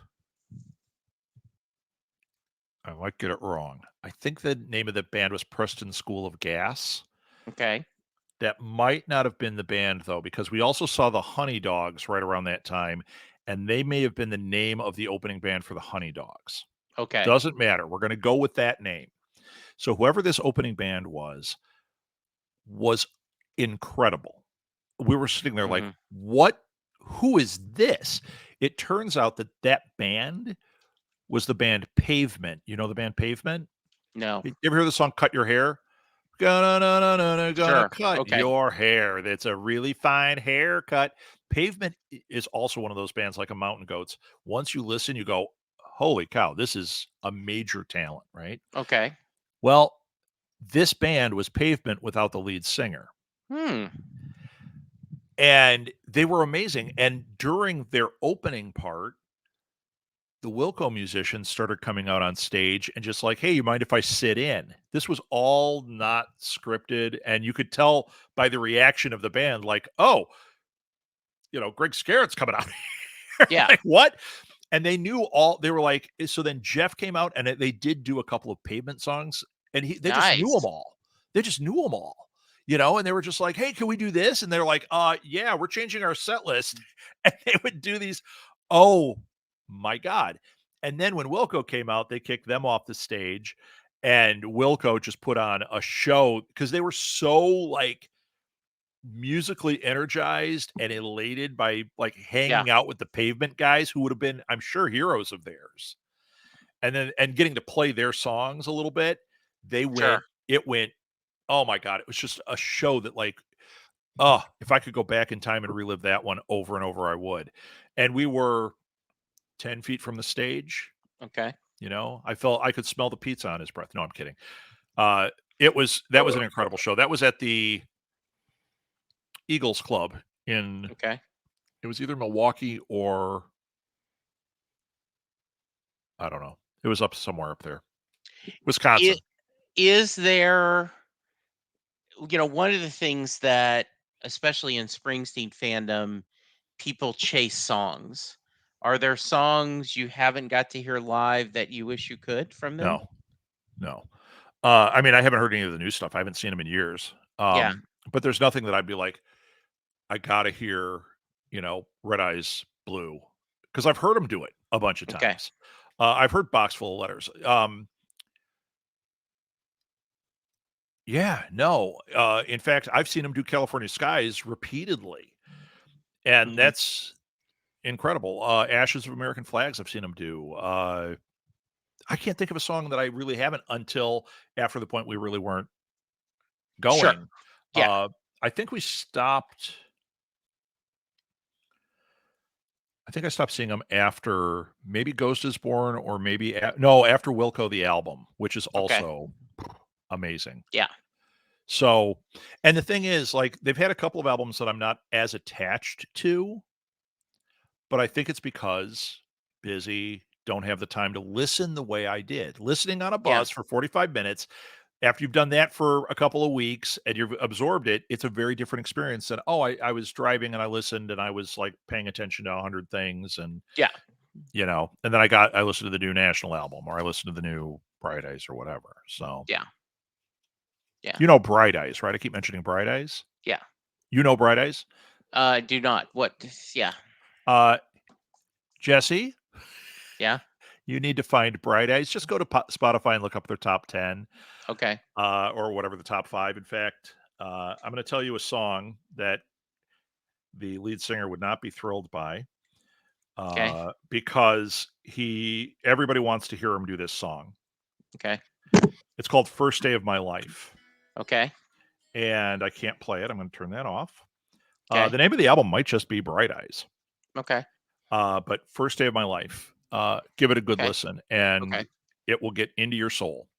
I might get it wrong. I think the name of the band was Preston School of Gas. Okay. That might not have been the band, though, because we also saw the Honey Dogs right around that time, and they may have been the name of the opening band for the Honey Dogs. Okay. Doesn't matter. We're going to go with that name. So whoever this opening band was incredible. We were sitting there like, what? Who is this? It turns out that band was the band Pavement. You know the band Pavement? No. You ever hear the song "Cut Your Hair"? Gonna Sure. cut Okay. your hair. That's a really fine haircut. Pavement is also one of those bands like a Mountain Goats. Once you listen, you go, holy cow, this is a major talent, right? Okay. Well, this band was Pavement without the lead singer. And they were amazing. And during their opening part, the Wilco musicians started coming out on stage and just like, hey, you mind if I sit in? This was all not scripted. And you could tell by the reaction of the band, like, oh, Greg Scarrett's coming out. Yeah. Like, what? And they knew they were like, so then Jeff came out and they did do a couple of Pavement songs and they just knew them all. They just knew them all. And they were just like, hey, can we do this? And they're like, yeah, we're changing our set list. And they would do these. Oh my God. And then when Wilco came out, they kicked them off the stage and Wilco just put on a show because they were so like musically energized and elated by like hanging out with the Pavement guys who would have been, I'm sure, heroes of theirs. And getting to play their songs a little bit, it went, oh my God, it was just a show that like, if I could go back in time and relive that one over and over, I would. And we were 10 feet from the stage. Okay. I felt I could smell the pizza on his breath. No, I'm kidding. That was an incredible show. That was at the Eagles Club it was either Milwaukee or I don't know. It was somewhere up there. Wisconsin. Is there, one of the things that, especially in Springsteen fandom, people chase songs. Are there songs you haven't got to hear live that you wish you could from them? No. I mean, I haven't heard any of the new stuff. I haven't seen them in years. But there's nothing that I'd be like, I gotta hear, Red Eyes Blue, because I've heard them do it a bunch of times. I've heard Box Full of Letters. Yeah, no. In fact, I've seen them do California Skies repeatedly, and that's incredible. Ashes of American Flags, I've seen them do. I can't think of a song that I really haven't until after the point we really weren't going. Sure. Yeah. I think we stopped. I think I stopped seeing them after maybe Ghost is Born or maybe after Wilco the album, which is also amazing. Yeah. So, and the thing is, like, they've had a couple of albums that I'm not as attached to, but I think it's because busy, don't have the time to listen the way I did. Listening on a bus for 45 minutes, after you've done that for a couple of weeks and you've absorbed it, it's a very different experience than, I was driving and I listened and I was like paying attention to 100 things and, and then I listened to the new National album or I listened to the new Bright Eyes or whatever. So, yeah. Bright Eyes, right? I keep mentioning Bright Eyes. Yeah. Bright Eyes? Do not. What? Yeah. Jesse? Yeah. You need to find Bright Eyes. Just go to Spotify and look up their top 10. Okay. Or whatever the top 5, in fact. I'm going to tell you a song that the lead singer would not be thrilled by Okay. because everybody wants to hear him do this song. Okay. It's called First Day of My Life. Okay. And I can't play it. I'm going to turn that off. Okay. The name of the album might just be Bright Eyes. Okay. But First Day of My Life, give it a good Okay. listen, and Okay. it will get into your soul.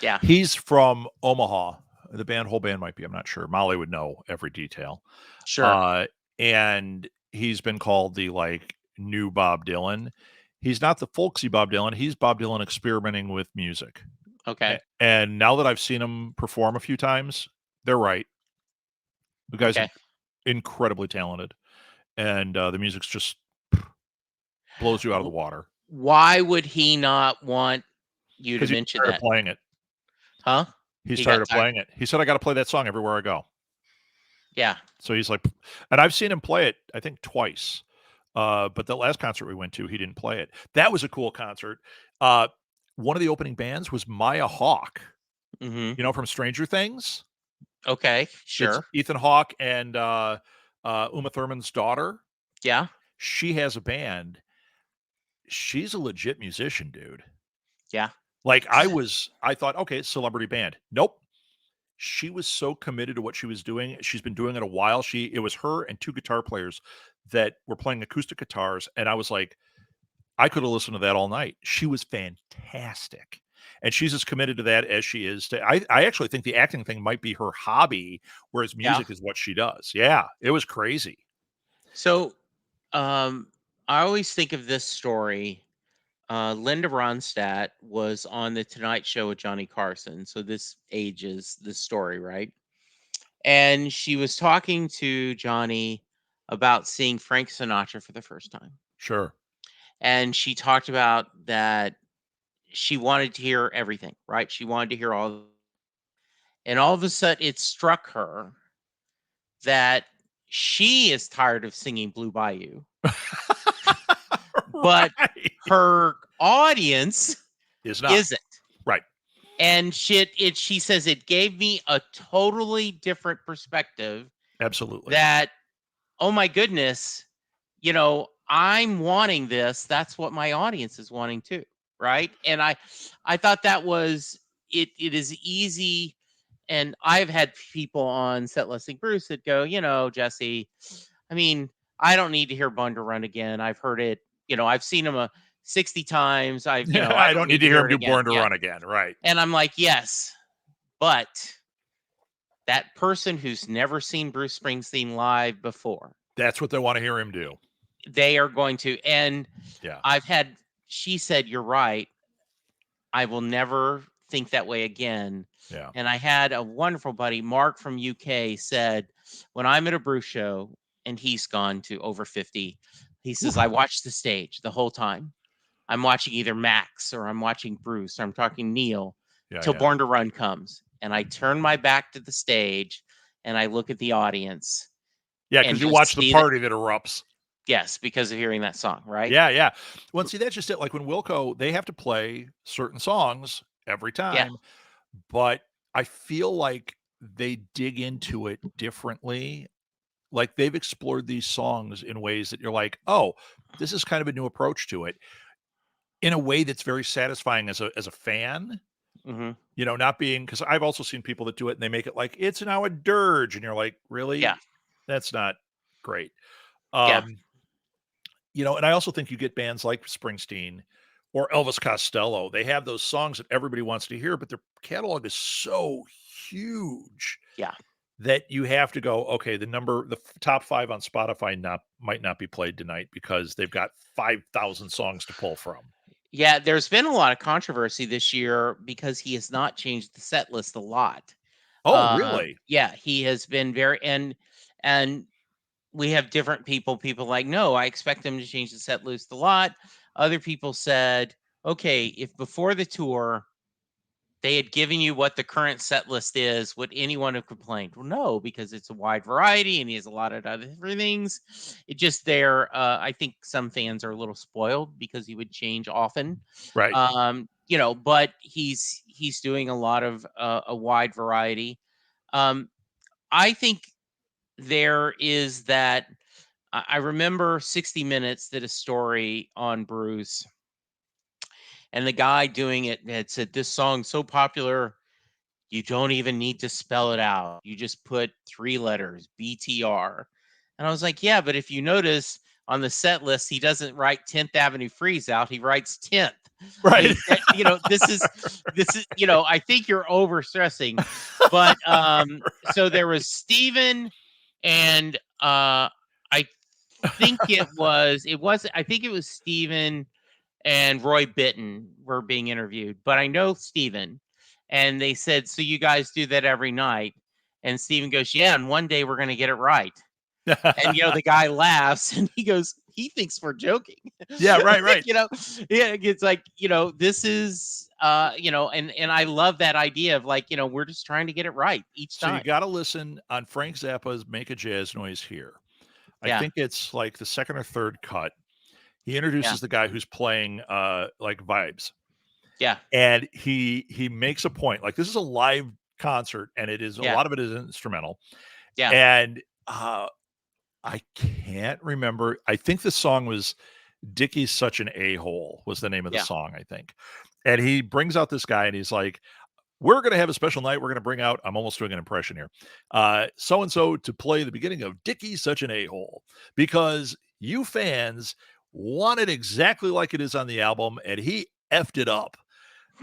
Yeah. He's from Omaha. The whole band might be. I'm not sure. Molly would know every detail. Sure. And he's been called the new Bob Dylan. He's not the folksy Bob Dylan. He's Bob Dylan experimenting with music. Okay. And now that I've seen him perform a few times, they're right. The guy's incredibly talented, and the music's just blows you out of the water. Why would he not want you to mention He's tired that? of playing it. Huh? He's tired of playing it. He said, I got to play that song everywhere I go. Yeah. So he's like, and I've seen him play it, I think, twice. But the last concert we went to, he didn't play it. That was a cool concert. One of the opening bands was Maya Hawke, from Stranger Things. Okay, sure. It's Ethan Hawke and Uma Thurman's daughter. Yeah. She has a band. She's a legit musician, dude. Yeah. I thought, okay, celebrity band. Nope. She was so committed to what she was doing. She's been doing it a while. It was her and two guitar players that were playing acoustic guitars. And I was like, I could have listened to that all night. She was fantastic. And she's as committed to that as she is to, I actually think the acting thing might be her hobby, whereas music is what she does. Yeah. It was crazy. So, I always think of this story. Linda Ronstadt was on the Tonight Show with Johnny Carson. So this ages the story, right? And she was talking to Johnny about seeing Frank Sinatra for the first time. Sure. And she talked about that she wanted to hear everything, right? She wanted to hear all. And all of a sudden it struck her that she is tired of singing Blue Bayou. But her audience isn't. Right. And she says it gave me a totally different perspective. Absolutely. That, oh my goodness, I'm wanting this. That's what my audience is wanting too. Right. And I thought that was it is easy. And I've had people on Set Listing Bruce that go, Jesse, I mean, I don't need to hear Born to Run again. I've heard it. I've seen him 60 times. I don't need to hear him do Born to Run again. Right. And I'm like, yes, but that person who's never seen Bruce Springsteen live before, that's what they want to hear him do. They are going to. And yeah, she said, you're right. I will never think that way again. Yeah. And I had a wonderful buddy, Mark from UK, said, when I'm at a Bruce show, and he's gone to over 50, he says, I watch the stage the whole time. I'm watching either Max or I'm watching Bruce or I'm talking Neil till Born to Run comes. And I turn my back to the stage and I look at the audience. Yeah, because you watch the party that erupts. Yes, because of hearing that song, right? Yeah. Well, see, that's just it. Like when Wilco, they have to play certain songs every time. Yeah. But I feel like they dig into it differently. Like they've explored these songs in ways that you're like, oh, this is kind of a new approach to it, in a way that's very satisfying as a fan. Mm-hmm. Not being, because I've also seen people that do it and they make it like it's now a dirge, and you're like, really? Yeah, that's not great. And I also think you get bands like Springsteen or Elvis Costello. They have those songs that everybody wants to hear, but their catalog is so huge. Yeah. That you have to go, okay, the top 5 on Spotify might not be played tonight because they've got 5,000 songs to pull from. Yeah, there's been a lot of controversy this year because he has not changed the set list a lot. Oh, really? Yeah, he has been very and we have different people like, no, I expect them to change the set list a lot. Other people said, okay, if before the tour they had given you what the current set list is, would anyone have complained? Well, no, because it's a wide variety and he has a lot of other things. It just I think some fans are a little spoiled because he would change often. Right. But he's doing a lot of a wide variety. I think there is that. I remember 60 Minutes did a story on Bruce, and the guy doing it had said, "This song's so popular, you don't even need to spell it out. You just put 3 letters, BTR." And I was like, "Yeah, but if you notice on the set list, he doesn't write 10th Avenue Freeze out. He writes 10th." I mean, this is, I think you're overstressing. But so there was Steven and I think it was Steven and Roy Bittan were being interviewed, but I know Steven. And they said, "So you guys do that every night?" And Steven goes, "Yeah, and one day we're going to get it right." And, the guy laughs and he goes, "He thinks we're joking." Yeah, right. Yeah, it's like, this is, and I love that idea of like, we're just trying to get it right each So time. you got to listen on Frank Zappa's Make a Jazz Noise Here. I think it's like the second or third cut. He introduces the guy who's playing like vibes. Yeah. And he makes a point. Like, this is a live concert, and it is a lot of it is instrumental. Yeah. And I can't remember. I think the song was Dickie's Such an A-Hole was the name of the song, I think. And he brings out this guy and he's like, "We're going to have a special night. We're going to bring out," I'm almost doing an impression here, "so-and-so to play the beginning of Dickie's Such an A-Hole, because you fans want it exactly like it is on the album, and he effed it up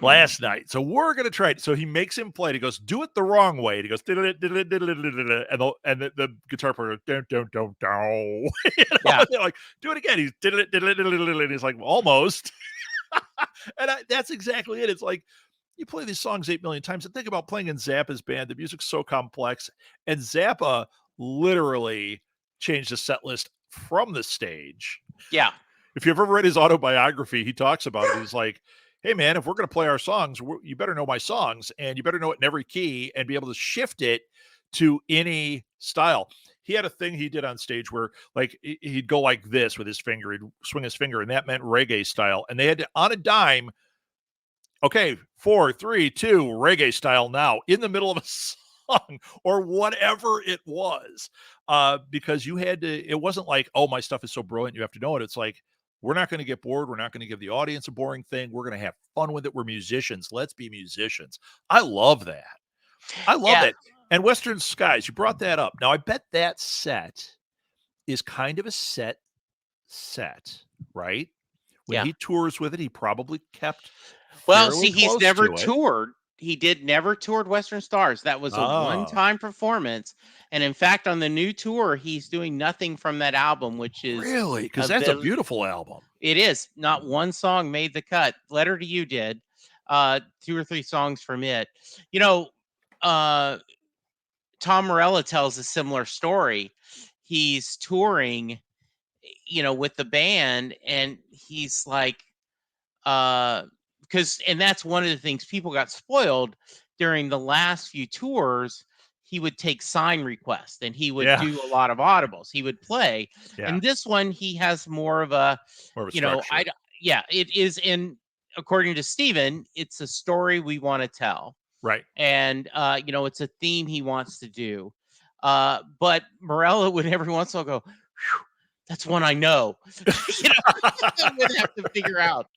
last night. So we're going to try it." So he makes him play it. He goes, "Do it the wrong way." And he goes, diddle it, diddle it, diddle it, diddle it, and the guitar player goes, don't. They're like, "Do it again." He's diddle it, diddle it, diddle it, diddle it. And he's like, "Almost." And that's exactly it. It's like, you play these songs 8 million times, and think about playing in Zappa's band. The music's so complex, and Zappa literally changed the set list from the stage. Yeah. If you've ever read his autobiography, he talks about it. He's like, "Hey man, if we're going to play our songs, you better know my songs, and you better know it in every key and be able to shift it to any style." He had a thing he did on stage where, like, he'd go like this with his finger, he'd swing his finger, and that meant reggae style. And they had to, on a dime, okay, 4, 3, 2, reggae style now, in the middle of a song or whatever it was. Because you had to, it wasn't like, "Oh, my stuff is so brilliant, you have to know it." It's like, we're not going to get bored. We're not going to give the audience a boring thing. We're going to have fun with it. We're musicians. Let's be musicians. I love that. I love it. And Western Skies, you brought that up. Now, I bet that set is kind of a set, right? When he tours with it, he probably kept Well, see, he's close never to it. toured. He never toured Western Stars. That was a one-time performance. And in fact, on the new tour, he's doing nothing from that album, which is really, because that's a beautiful album. It is. Not one song made the cut. Letter to You did. 2 or 3 songs from it. Tom Morello tells a similar story. He's touring, with the band, and he's like, and that's one of the things, people got spoiled during the last few tours. He would take sign requests and he would do a lot of audibles. He would play. And this one, he has more of a structure. It is. In, according to Steven, it's a story we want to tell. Right. And, it's a theme he wants to do. But Morello would every once in a while go, "That's one I know." Would have to figure out.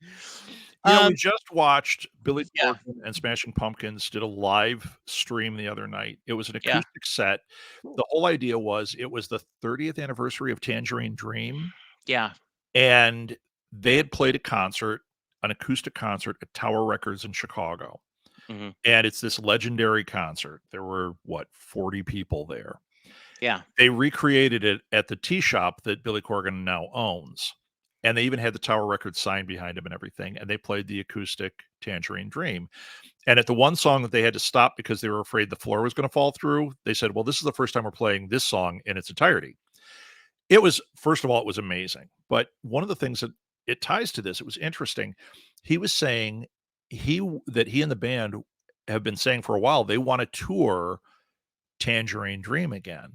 We just watched Billy Corgan and Smashing Pumpkins did a live stream the other night. It was an acoustic set. The whole idea was, it was the 30th anniversary of Tangerine Dream. Yeah. And they had played a concert, an acoustic concert at Tower Records in Chicago. Mm-hmm. And it's this legendary concert. There were, 40 people there. Yeah. They recreated it at the tea shop that Billy Corgan now owns. And they even had the Tower Records sign behind him and everything. And they played the acoustic Tangerine Dream. And at the one song that they had to stop because they were afraid the floor was going to fall through, they said, "Well, this is the first time we're playing this song in its entirety." It was, first of all, it was amazing. But one of the things that it ties to this, it was interesting. He was saying that he and the band have been saying for a while, they want to tour Tangerine Dream again.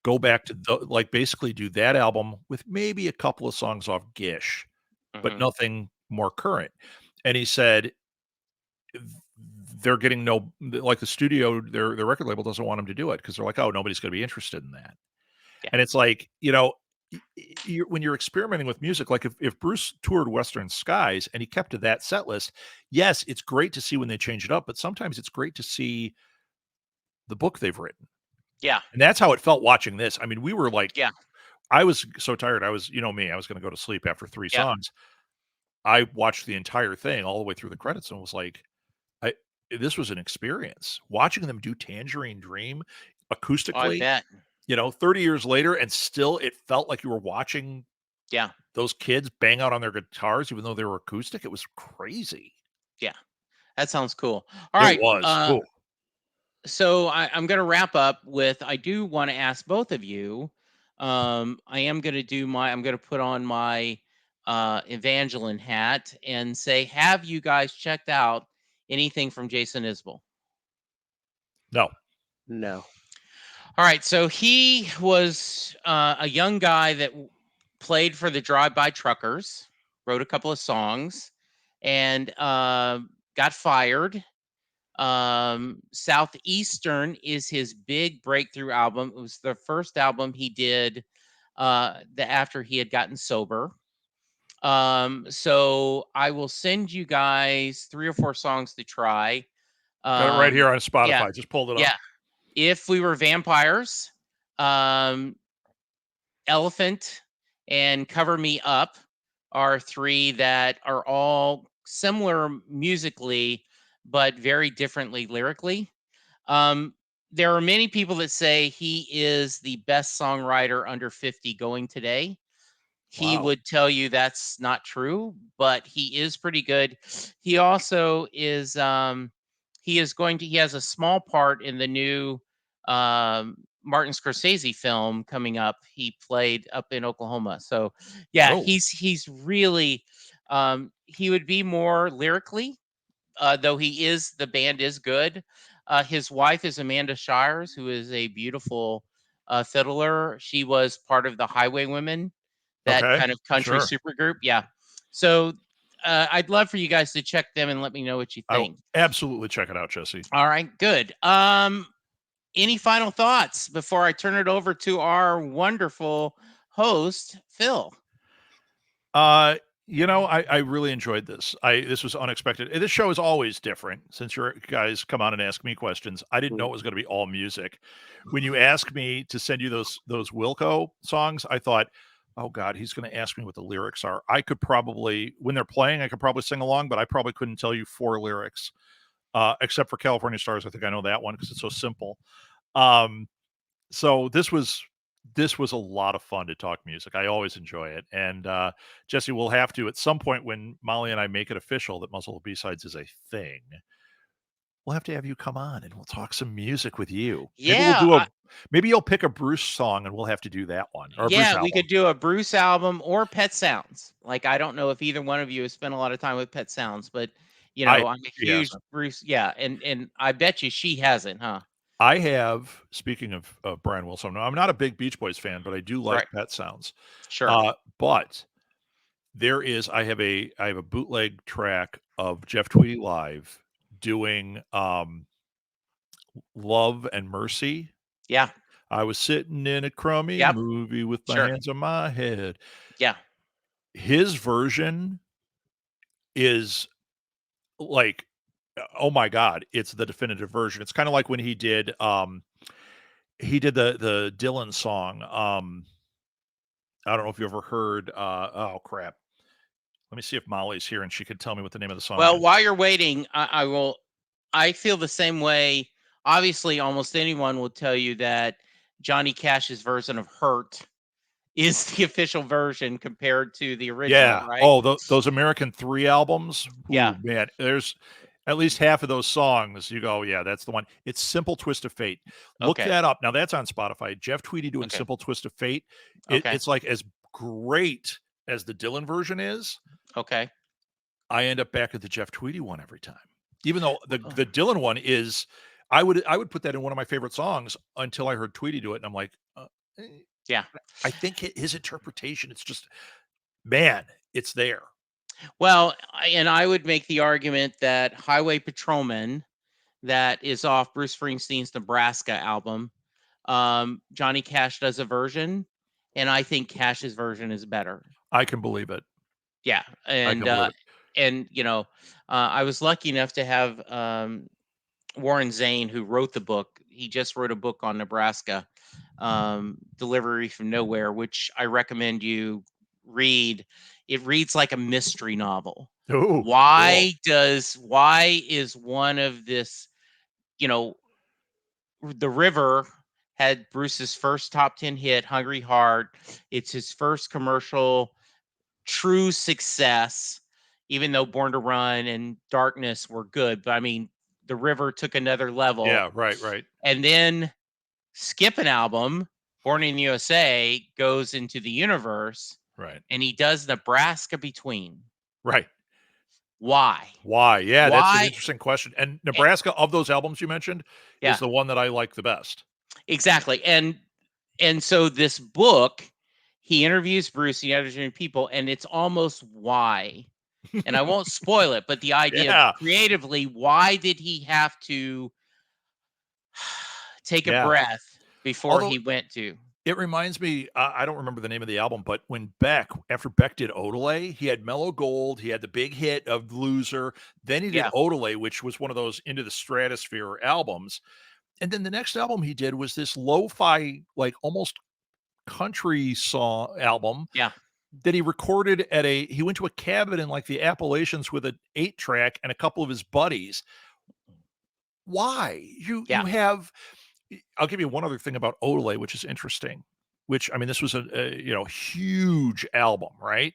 Go back to basically do that album with maybe a couple of songs off Gish, but nothing more current. And he said they're getting like the studio, their record label doesn't want them to do it because they're like, oh, nobody's going to be interested in that. Yeah. And it's like, when you're experimenting with music, like if Bruce toured Western Skies and he kept to that set list, yes, it's great to see when they change it up, but sometimes it's great to see the book they've written. Yeah. And that's how it felt watching this. I mean, we were like, Yeah. I was so tired. I was, me, I was going to go to sleep after 3 Yeah. songs. I watched the entire thing all the way through the credits and was like, this was an experience watching them do Tangerine Dream acoustically, I bet. 30 years later, and still it felt like you were watching those kids bang out on their guitars, even though they were acoustic. It was crazy. Yeah. That sounds cool. All right. It was. Cool. So I'm going to wrap up with, I do want to ask both of you. I am going to I'm going to put on my Evangeline hat and say, have you guys checked out anything from Jason Isbell? No. All right. So he was a young guy that played for the Drive-By Truckers, wrote a couple of songs, and got fired. Southeastern is his big breakthrough album. It was the first album he did after he had gotten sober. So I will send you guys 3 or 4 songs to try. Got it right here on Spotify. Yeah, Just pulled it up. Yeah. If We Were Vampires, Elephant, and Cover Me Up are 3 that are all similar musically, but very differently lyrically. There are many people that say he is the best songwriter under 50 going today. He would tell you that's not true, but he is pretty good. He also is, he has a small part in the new Martin Scorsese film coming up. He played up in Oklahoma. So yeah, he's really, he would be more lyrically, though the band is good. His wife is Amanda Shires, who is a beautiful fiddler. She was part of the Highwaywomen, that kind of country supergroup. Yeah. So I'd love for you guys to check them and let me know what you think. I will absolutely check it out, Jesse. All right, good. Any final thoughts before I turn it over to our wonderful host, Phil? I really enjoyed this. This was unexpected. This show is always different since you guys come on and ask me questions. I didn't know it was going to be all music. When you asked me to send you those Wilco songs, I thought, oh God, he's going to ask me what the lyrics are. I could probably, when they're playing, I could probably sing along, but I probably couldn't tell you 4 lyrics, except for California Stars. I think I know that one because it's so simple. So this was a lot of fun to talk music. I always enjoy it. And Jesse, we'll have to, at some point when Molly and I make it official that Muzzle of B-Sides is a thing, we'll have to have you come on and we'll talk some music with you. Yeah. Maybe you'll pick a Bruce song and we'll have to do that one. Or we could do a Bruce album or Pet Sounds. Like, I don't know if either one of you has spent a lot of time with Pet Sounds, but I'm a huge Bruce. Yeah. And I bet you she hasn't, huh? I have, speaking of Brian Wilson, I'm not a big Beach Boys fan, but I do like Pet Sounds. Sure. But I have a bootleg track of Jeff Tweedy live doing Love and Mercy. Yeah. I was sitting in a crummy movie with my hands on my head. Yeah. His version is like, oh my God, it's the definitive version. It's kind of like when he did the Dylan song. I don't know if you ever heard oh crap. Let me see if Molly's here and she could tell me what the name of the song is. is. While you're waiting, I feel the same way. Obviously, almost anyone will tell you that Johnny Cash's version of Hurt is the official version compared to the original. Yeah. Right? Oh, those American 3 albums. Yeah. Ooh, man, there's at least half of those songs. You go, yeah, that's the one. It's Simple Twist of Fate. Look that up. Now that's on Spotify. Jeff Tweedy doing Simple Twist of Fate. It's like as great as the Dylan version is. Okay. I end up back at the Jeff Tweedy one every time. Even though the Dylan one is, I would put that in one of my favorite songs until I heard Tweedy do it. And I'm like, yeah. I think his interpretation, it's just, man, it's there. Well, and I would make the argument that Highway Patrolman that is off Bruce Springsteen's Nebraska album. Johnny Cash does a version, and I think Cash's version is better. I can believe it. Yeah, I can believe it. and I was lucky enough to have Warren Zane, who wrote the book. He just wrote a book on Nebraska, Delivery from Nowhere, which I recommend you read. It reads like a mystery novel. Ooh, Why is one of this, the River had Bruce's first top 10 hit, Hungry Heart. It's his first commercial true success, even though Born to Run and Darkness were good. But I mean, the River took another level. Yeah, right. And then skip an album, Born in the USA, goes into the universe. Right. And he does Nebraska between. Right. Why? Yeah, that's an interesting question. And Nebraska, of those albums you mentioned, is the one that I like the best. Exactly. And so this book, he interviews Bruce, he interviews people, and it's almost why. And I won't spoil it, but the idea of creatively, why did he have to take a breath before he went to? It reminds me, I don't remember the name of the album, but when after Beck did Odelay, he had Mellow Gold, he had the big hit of Loser, then he did Odelay, which was one of those Into the Stratosphere albums. And then the next album he did was this lo-fi, like almost country song album. Yeah. That he recorded he went to a cabin in like the Appalachians with an 8-track and a couple of his buddies. Why? You have... I'll give you one other thing about Odelay, which is interesting, which, I mean, this was a huge album, right?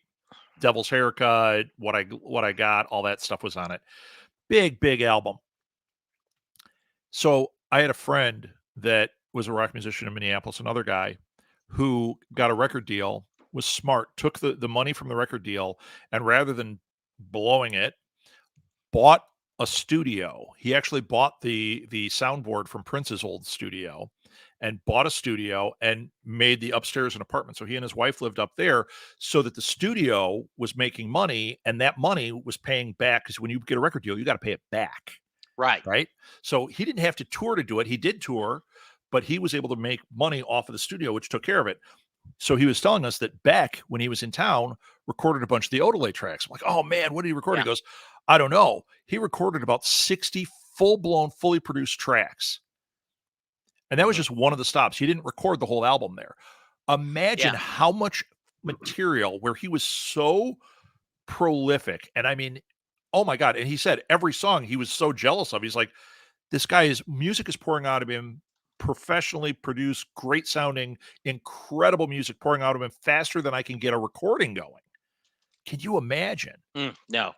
Devil's Haircut, What I Got, all that stuff was on it. Big album. So I had a friend that was a rock musician in Minneapolis, another guy who got a record deal, was smart, took the money from the record deal, and rather than blowing it, bought a studio. He actually bought the soundboard from Prince's old studio and bought a studio and made the upstairs an apartment. So he and his wife lived up there so that the studio was making money, and that money was paying back, because when you get a record deal, you got to pay it back. Right. So he didn't have to tour to do it. He did tour, but he was able to make money off of the studio, which took care of it. So he was telling us that Beck, when he was in town, recorded a bunch of the Odelay tracks. I'm like, oh man, what did he record? He goes, I don't know. He recorded about 60 full-blown, fully produced tracks. And that was just one of the stops. He didn't record the whole album there. Imagine how much material, where he was so prolific. And I mean, oh my God. And he said every song he was so jealous of. He's like, this guy's music is pouring out of him, professionally produced, great sounding, incredible music pouring out of him faster than I can get a recording going. Can you imagine? No.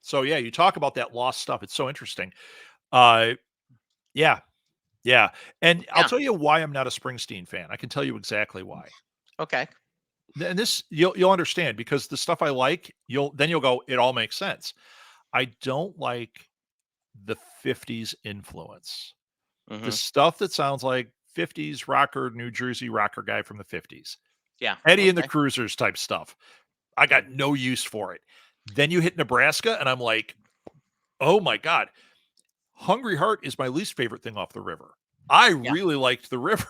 So you talk about that lost stuff. It's so interesting. And I'll tell you why I'm not a Springsteen fan. I can tell you exactly why. Okay. And this you'll understand, because the stuff I like, you'll go, it all makes sense. I don't like the 50s influence. The stuff that sounds like 50s rocker, New Jersey rocker guy from the 50s. Yeah. Eddie and the Cruisers type stuff. I got no use for it. Then you hit Nebraska, and I'm like, oh my God. Hungry Heart is my least favorite thing off the River. I really liked the River.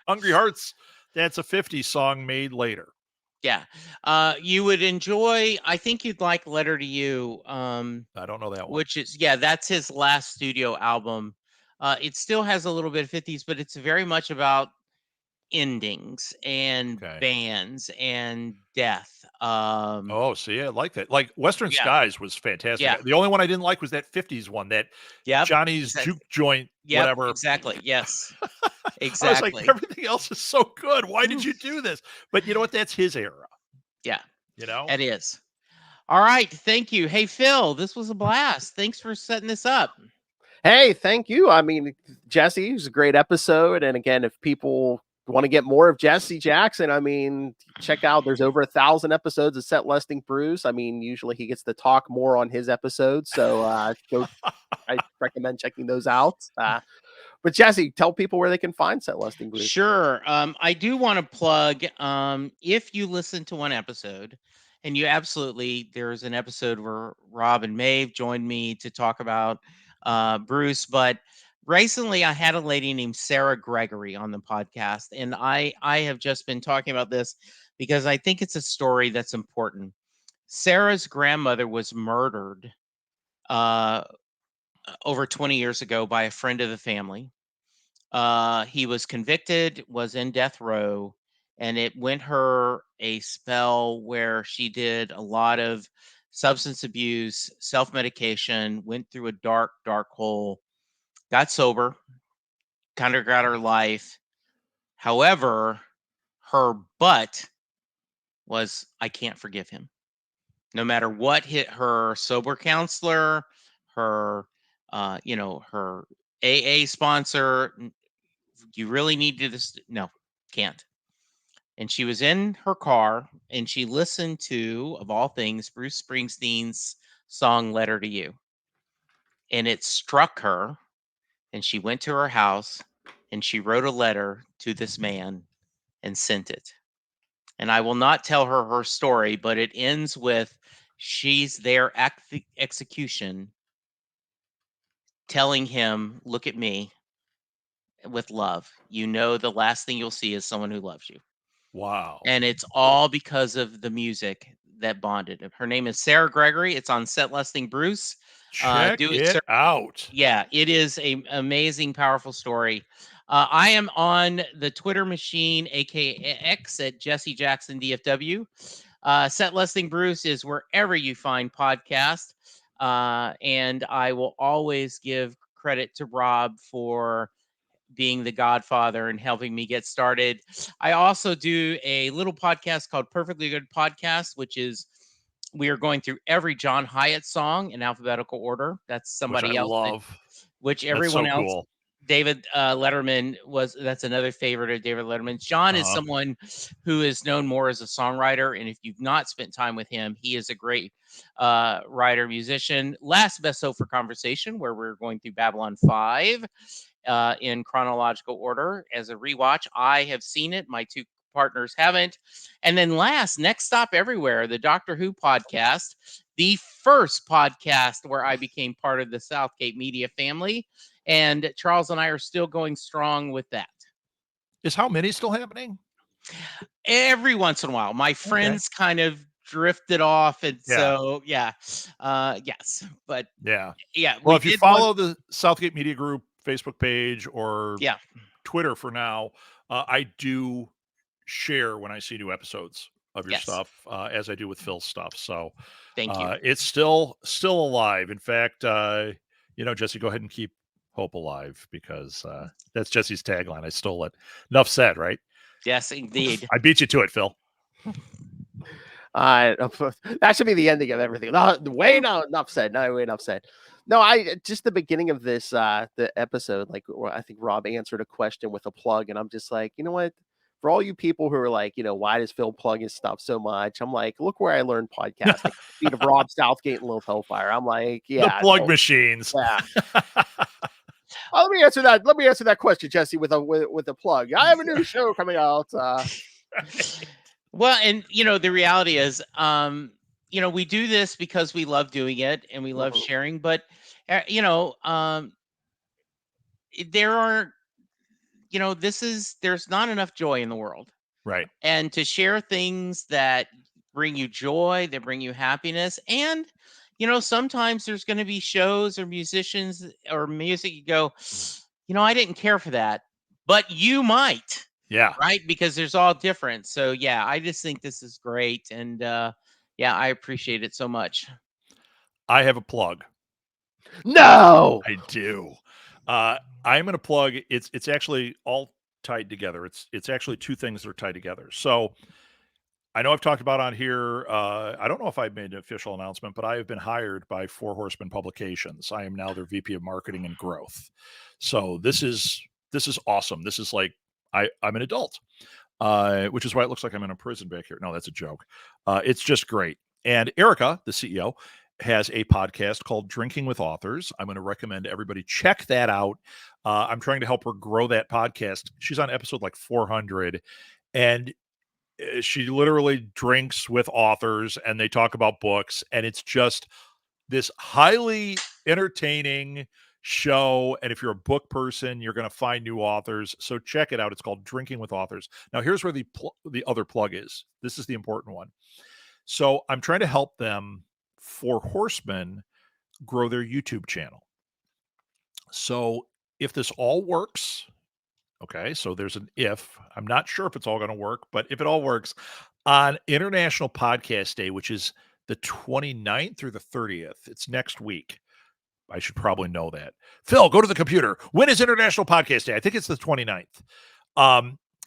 Hungry Heart's, that's a 50s song made later. Yeah. You would enjoy, I think you'd like Letter to You. I don't know that one. Which is, that's his last studio album. It still has a little bit of 50s, but it's very much about endings and bands and death. I like that. Like Western Skies was fantastic. The only one I didn't like was that 50s one, that Johnny's Juke Joint, whatever. Exactly. Yes. Exactly. I was like, everything else is so good. Why did you do this? But you know what? That's his era. Yeah. It is. All right. Thank you. Hey, Phil, this was a blast. Thanks for setting this up. Hey, thank you. I mean, Jesse, it was a great episode. And again, if people want to get more of Jesse Jackson, I mean, check out, there's over 1,000 episodes of Set Listing Bruce. I mean, usually he gets to talk more on his episodes. So I recommend checking those out. But Jesse, tell people where they can find Set Listing Bruce. Sure. I do want to plug, if you listen to one episode, and there's an episode where Rob and Maeve joined me to talk about Bruce, but recently I had a lady named Sarah Gregory on the podcast, and I have just been talking about this because I think it's a story that's important. Sarah's grandmother was murdered over 20 years ago by a friend of the family. He was convicted, was in death row, and it went her a spell where she did a lot of substance abuse, self-medication, went through a dark, dark hole, got sober, kind of got her life. However, her butt was, I can't forgive him. No matter what hit her sober counselor, her, her AA sponsor, you really need to this. No, can't. And she was in her car and she listened to, of all things, Bruce Springsteen's song Letter to You. And it struck her. And she went to her house and she wrote a letter to this man and sent it. And I will not tell her story, but it ends with she's there at the execution telling him, look at me with love. You know, the last thing you'll see is someone who loves you. Wow. And it's all because of the music that bonded him. Her name is Sarah Gregory. It's on Set Listing Bruce. Check it out. Yeah, it is a amazing, powerful story. I am on the Twitter machine, aka X, at Jesse Jackson DFW. Set Listing Bruce is wherever you find podcasts. And I will always give credit to Rob for being the godfather and helping me get started. I also do a little podcast called Perfectly Good Podcast, which is we are going through every John Hiatt song in alphabetical order. That's somebody which I else. love. Which That's everyone so else. Cool. David Letterman that's another favorite of David Letterman. John is someone who is known more as a songwriter. And if you've not spent time with him, he is a great writer, musician. Last best so for conversation, where we're going through Babylon 5 in chronological order as a rewatch. I have seen it. My two partners haven't. And then last, Next Stop Everywhere, the Doctor Who podcast, the first podcast where I became part of the Southgate media family. And Charles and I are still going strong with that. Is How Many still happening? Every once in a while. My friends kind of drifted off. And so, yes. But yeah. Well, if you follow the Southgate Media Group Facebook page or Twitter for now, I do share when I see new episodes of your stuff, as I do with Phil's stuff. So thank you. It's still alive. In fact, Jesse, go ahead and keep hope alive, because that's Jesse's tagline. I stole it. Enough said, right? Yes, indeed. I beat you to it, Phil. That should be the ending of everything. Enough said. No, enough said. No, just the beginning of this the episode, like I think Rob answered a question with a plug, and I'm just like, you know what? For all you people who are like, why does Phil plug his stuff so much? I'm like, look where I learned podcasting. Feet of Rob Southgate and Lil Hellfire. I'm like, the plug machines. Yeah. Let me answer that question, Jesse, with a plug. I have a new show coming out. Well, and the reality is, we do this because we love doing it and we love sharing. But there are, there's not enough joy in the world, right? And to share things that bring you joy, that bring you happiness, and sometimes there's going to be shows or musicians or music you go, I didn't care for that, but you might. Yeah. Right. Because there's all different. So, I just think this is great. And I appreciate it so much. I have a plug. No, I do. I'm going to plug. It's actually all tied together. It's actually two things that are tied together. So I know I've talked about on here. I don't know if I've made an official announcement, but I have been hired by Four Horsemen Publications. I am now their VP of Marketing and Growth. So this is awesome. This is like I'm an adult, which is why it looks like I'm in a prison back here. No, that's a joke. It's just great. And Erica, the CEO, has a podcast called Drinking with Authors. I'm going to recommend everybody check that out. I'm trying to help her grow that podcast. She's on episode like 400, and she literally drinks with authors and they talk about books, and it's just this highly entertaining, show. And if you're a book person, you're going to find new authors. So check it out. It's called Drinking with Authors. Now, here's where the other plug is. This is the important one. So I'm trying to help them, Four Horsemen, grow their YouTube channel. So if this all works, okay, so there's an if. I'm not sure if it's all going to work, but if it all works, on International Podcast Day, which is the 29th through the 30th, it's next week. I should probably know that. Phil, go to the computer. When is International Podcast Day? I think it's the 29th.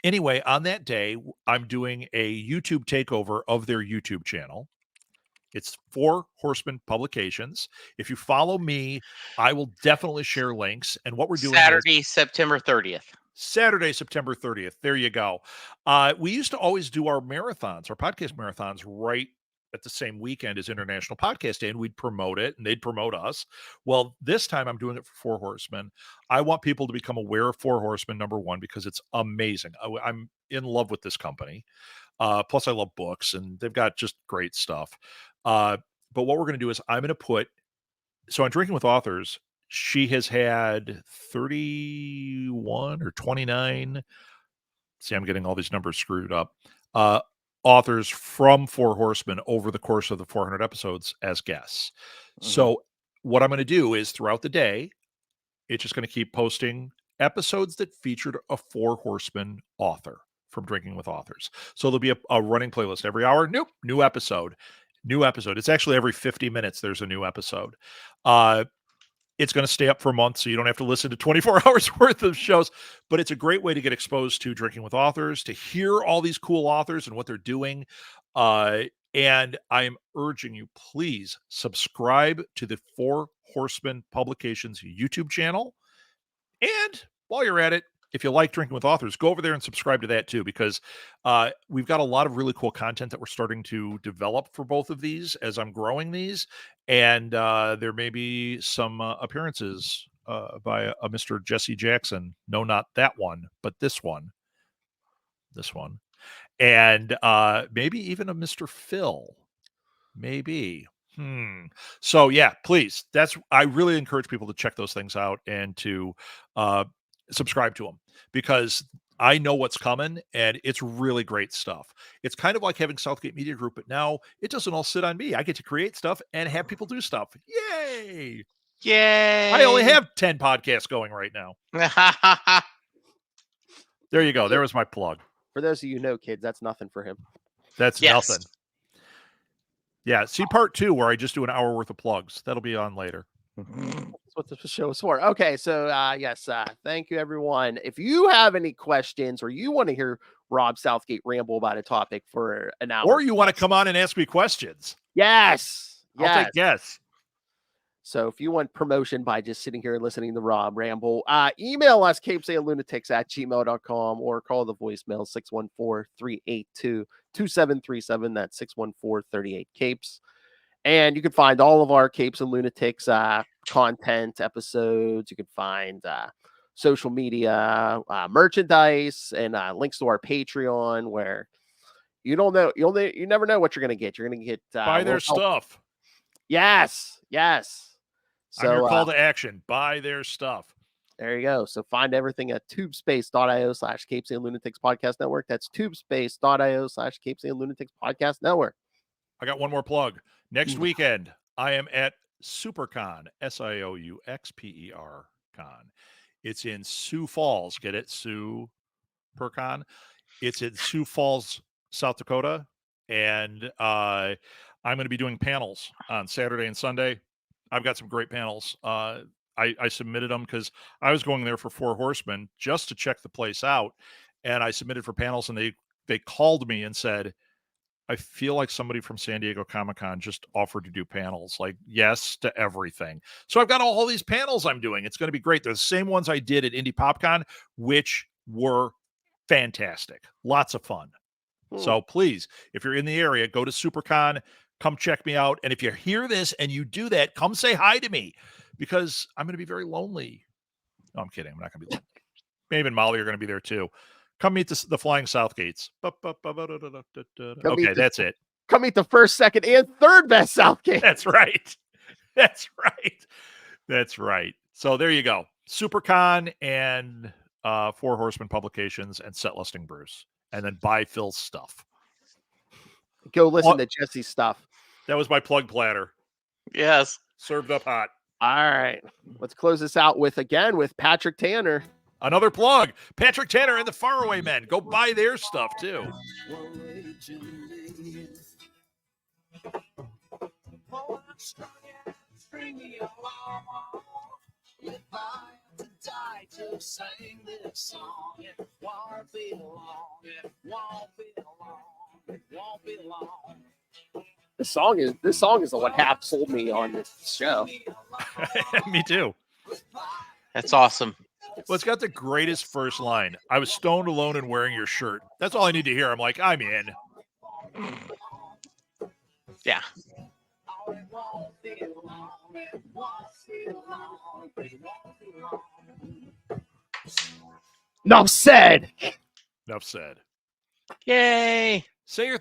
Anyway, on that day, I'm doing a YouTube takeover of their YouTube channel. It's Four Horsemen Publications. If you follow me, I will definitely share links. And what we're doing Saturday, September 30th. Saturday, September 30th. There you go. We used to always do our marathons, our podcast marathons, right at the same weekend as International Podcast Day, and we'd promote it and they'd promote us. Well, this time I'm doing it for Four Horsemen. I want people to become aware of Four Horsemen, number one, because it's amazing. I'm in love with this company. Plus I love books and they've got just great stuff. But what we're going to do is I'm going to put, so on Drinking with Authors, she has had 31 or 29. See, I'm getting all these numbers screwed up. Authors from Four Horsemen over the course of the 400 episodes as guests. Mm-hmm. So what I'm going to do is throughout the day, it's just going to keep posting episodes that featured a Four Horsemen author from Drinking with Authors. So there'll be a running playlist every hour. New episode. It's actually every 50 minutes there's a new episode. It's going to stay up for a month, so you don't have to listen to 24 hours worth of shows. But it's a great way to get exposed to Drinking with Authors, to hear all these cool authors and what they're doing. And I'm urging you, please subscribe to the Four Horsemen Publications YouTube channel. And while you're at it, if you like Drinking with Authors, go over there and subscribe to that too, because we've got a lot of really cool content that we're starting to develop for both of these as I'm growing these. And there may be some appearances by a Mr. Jesse Jackson. No, not that one, but this one. And maybe even a Mr. Phil. Maybe. So yeah, please. I really encourage people to check those things out and to subscribe to them, because I know what's coming and it's really great stuff. It's kind of like having Southgate Media Group, but now it doesn't all sit on me. I get to create stuff and have people do stuff. Yay! I only have 10 podcasts going right now. There you go. There was my plug. For those of you who know, kids, that's nothing for him. That's nothing. Yeah, see part 2 where I just do an hour worth of plugs. That'll be on later. That's what the show is for. Okay, so yes, thank you, everyone. If you have any questions or you want to hear Rob Southgate ramble about a topic for an hour, or you want to come on and ask me questions, yes, I'll take yes. So if you want promotion by just sitting here and listening to Rob ramble, email us capesandlunatics@gmail.com or call the voicemail 614-382-2737. That's 614-38-CAPES. And you can find all of our Capes and Lunatics content episodes. You can find social media, merchandise, and links to our Patreon, where you never know what you're going to get. You're going to get buy their stuff. Yes. So I'm your call to action. Buy their stuff. There you go. So find everything at tubespace.io/Capes and Lunatics Podcast Network. That's tubespace.io/Capes and Lunatics Podcast Network. I got one more plug. Next weekend, I am at SuperCon, SIOUXPER Con. It's in Sioux Falls. Get it? SuperCon. It's in Sioux Falls, South Dakota. And I'm going to be doing panels on Saturday and Sunday. I've got some great panels. I submitted them because I was going there for Four Horsemen just to check the place out. And I submitted for panels, and they called me and said, I feel like somebody from San Diego Comic-Con just offered to do panels, like yes to everything. So I've got all these panels I'm doing. It's going to be great. They're the same ones I did at Indie PopCon, which were fantastic. Lots of fun. So please, if you're in the area, go to SuperCon, come check me out. And if you hear this and you do that, come say hi to me, because I'm going to be very lonely. No, I'm kidding. I'm not going to be lonely. Maeve and Molly are going to be there too. Come meet the Flying Southgates. Okay, that's it. Come meet the first, second, and third best Southgate. That's right. So there you go. SuperCon and Four Horsemen Publications and Set Listing Bruce. And then buy Phil's stuff. Go listen to Jesse's stuff. That was my plug platter. Yes. Served up hot. All right. Let's close this out with Patrik Tanner. Another plug. Patrik Tanner and the Faraway Men. Go buy their stuff too. This song is the one half sold me on this show. Me too. That's awesome. Well, it's got the greatest first line. I was stoned, alone, and wearing your shirt. That's all I need to hear. I'm like, I'm in. Yeah. Enough said. Enough said. Yay. Say your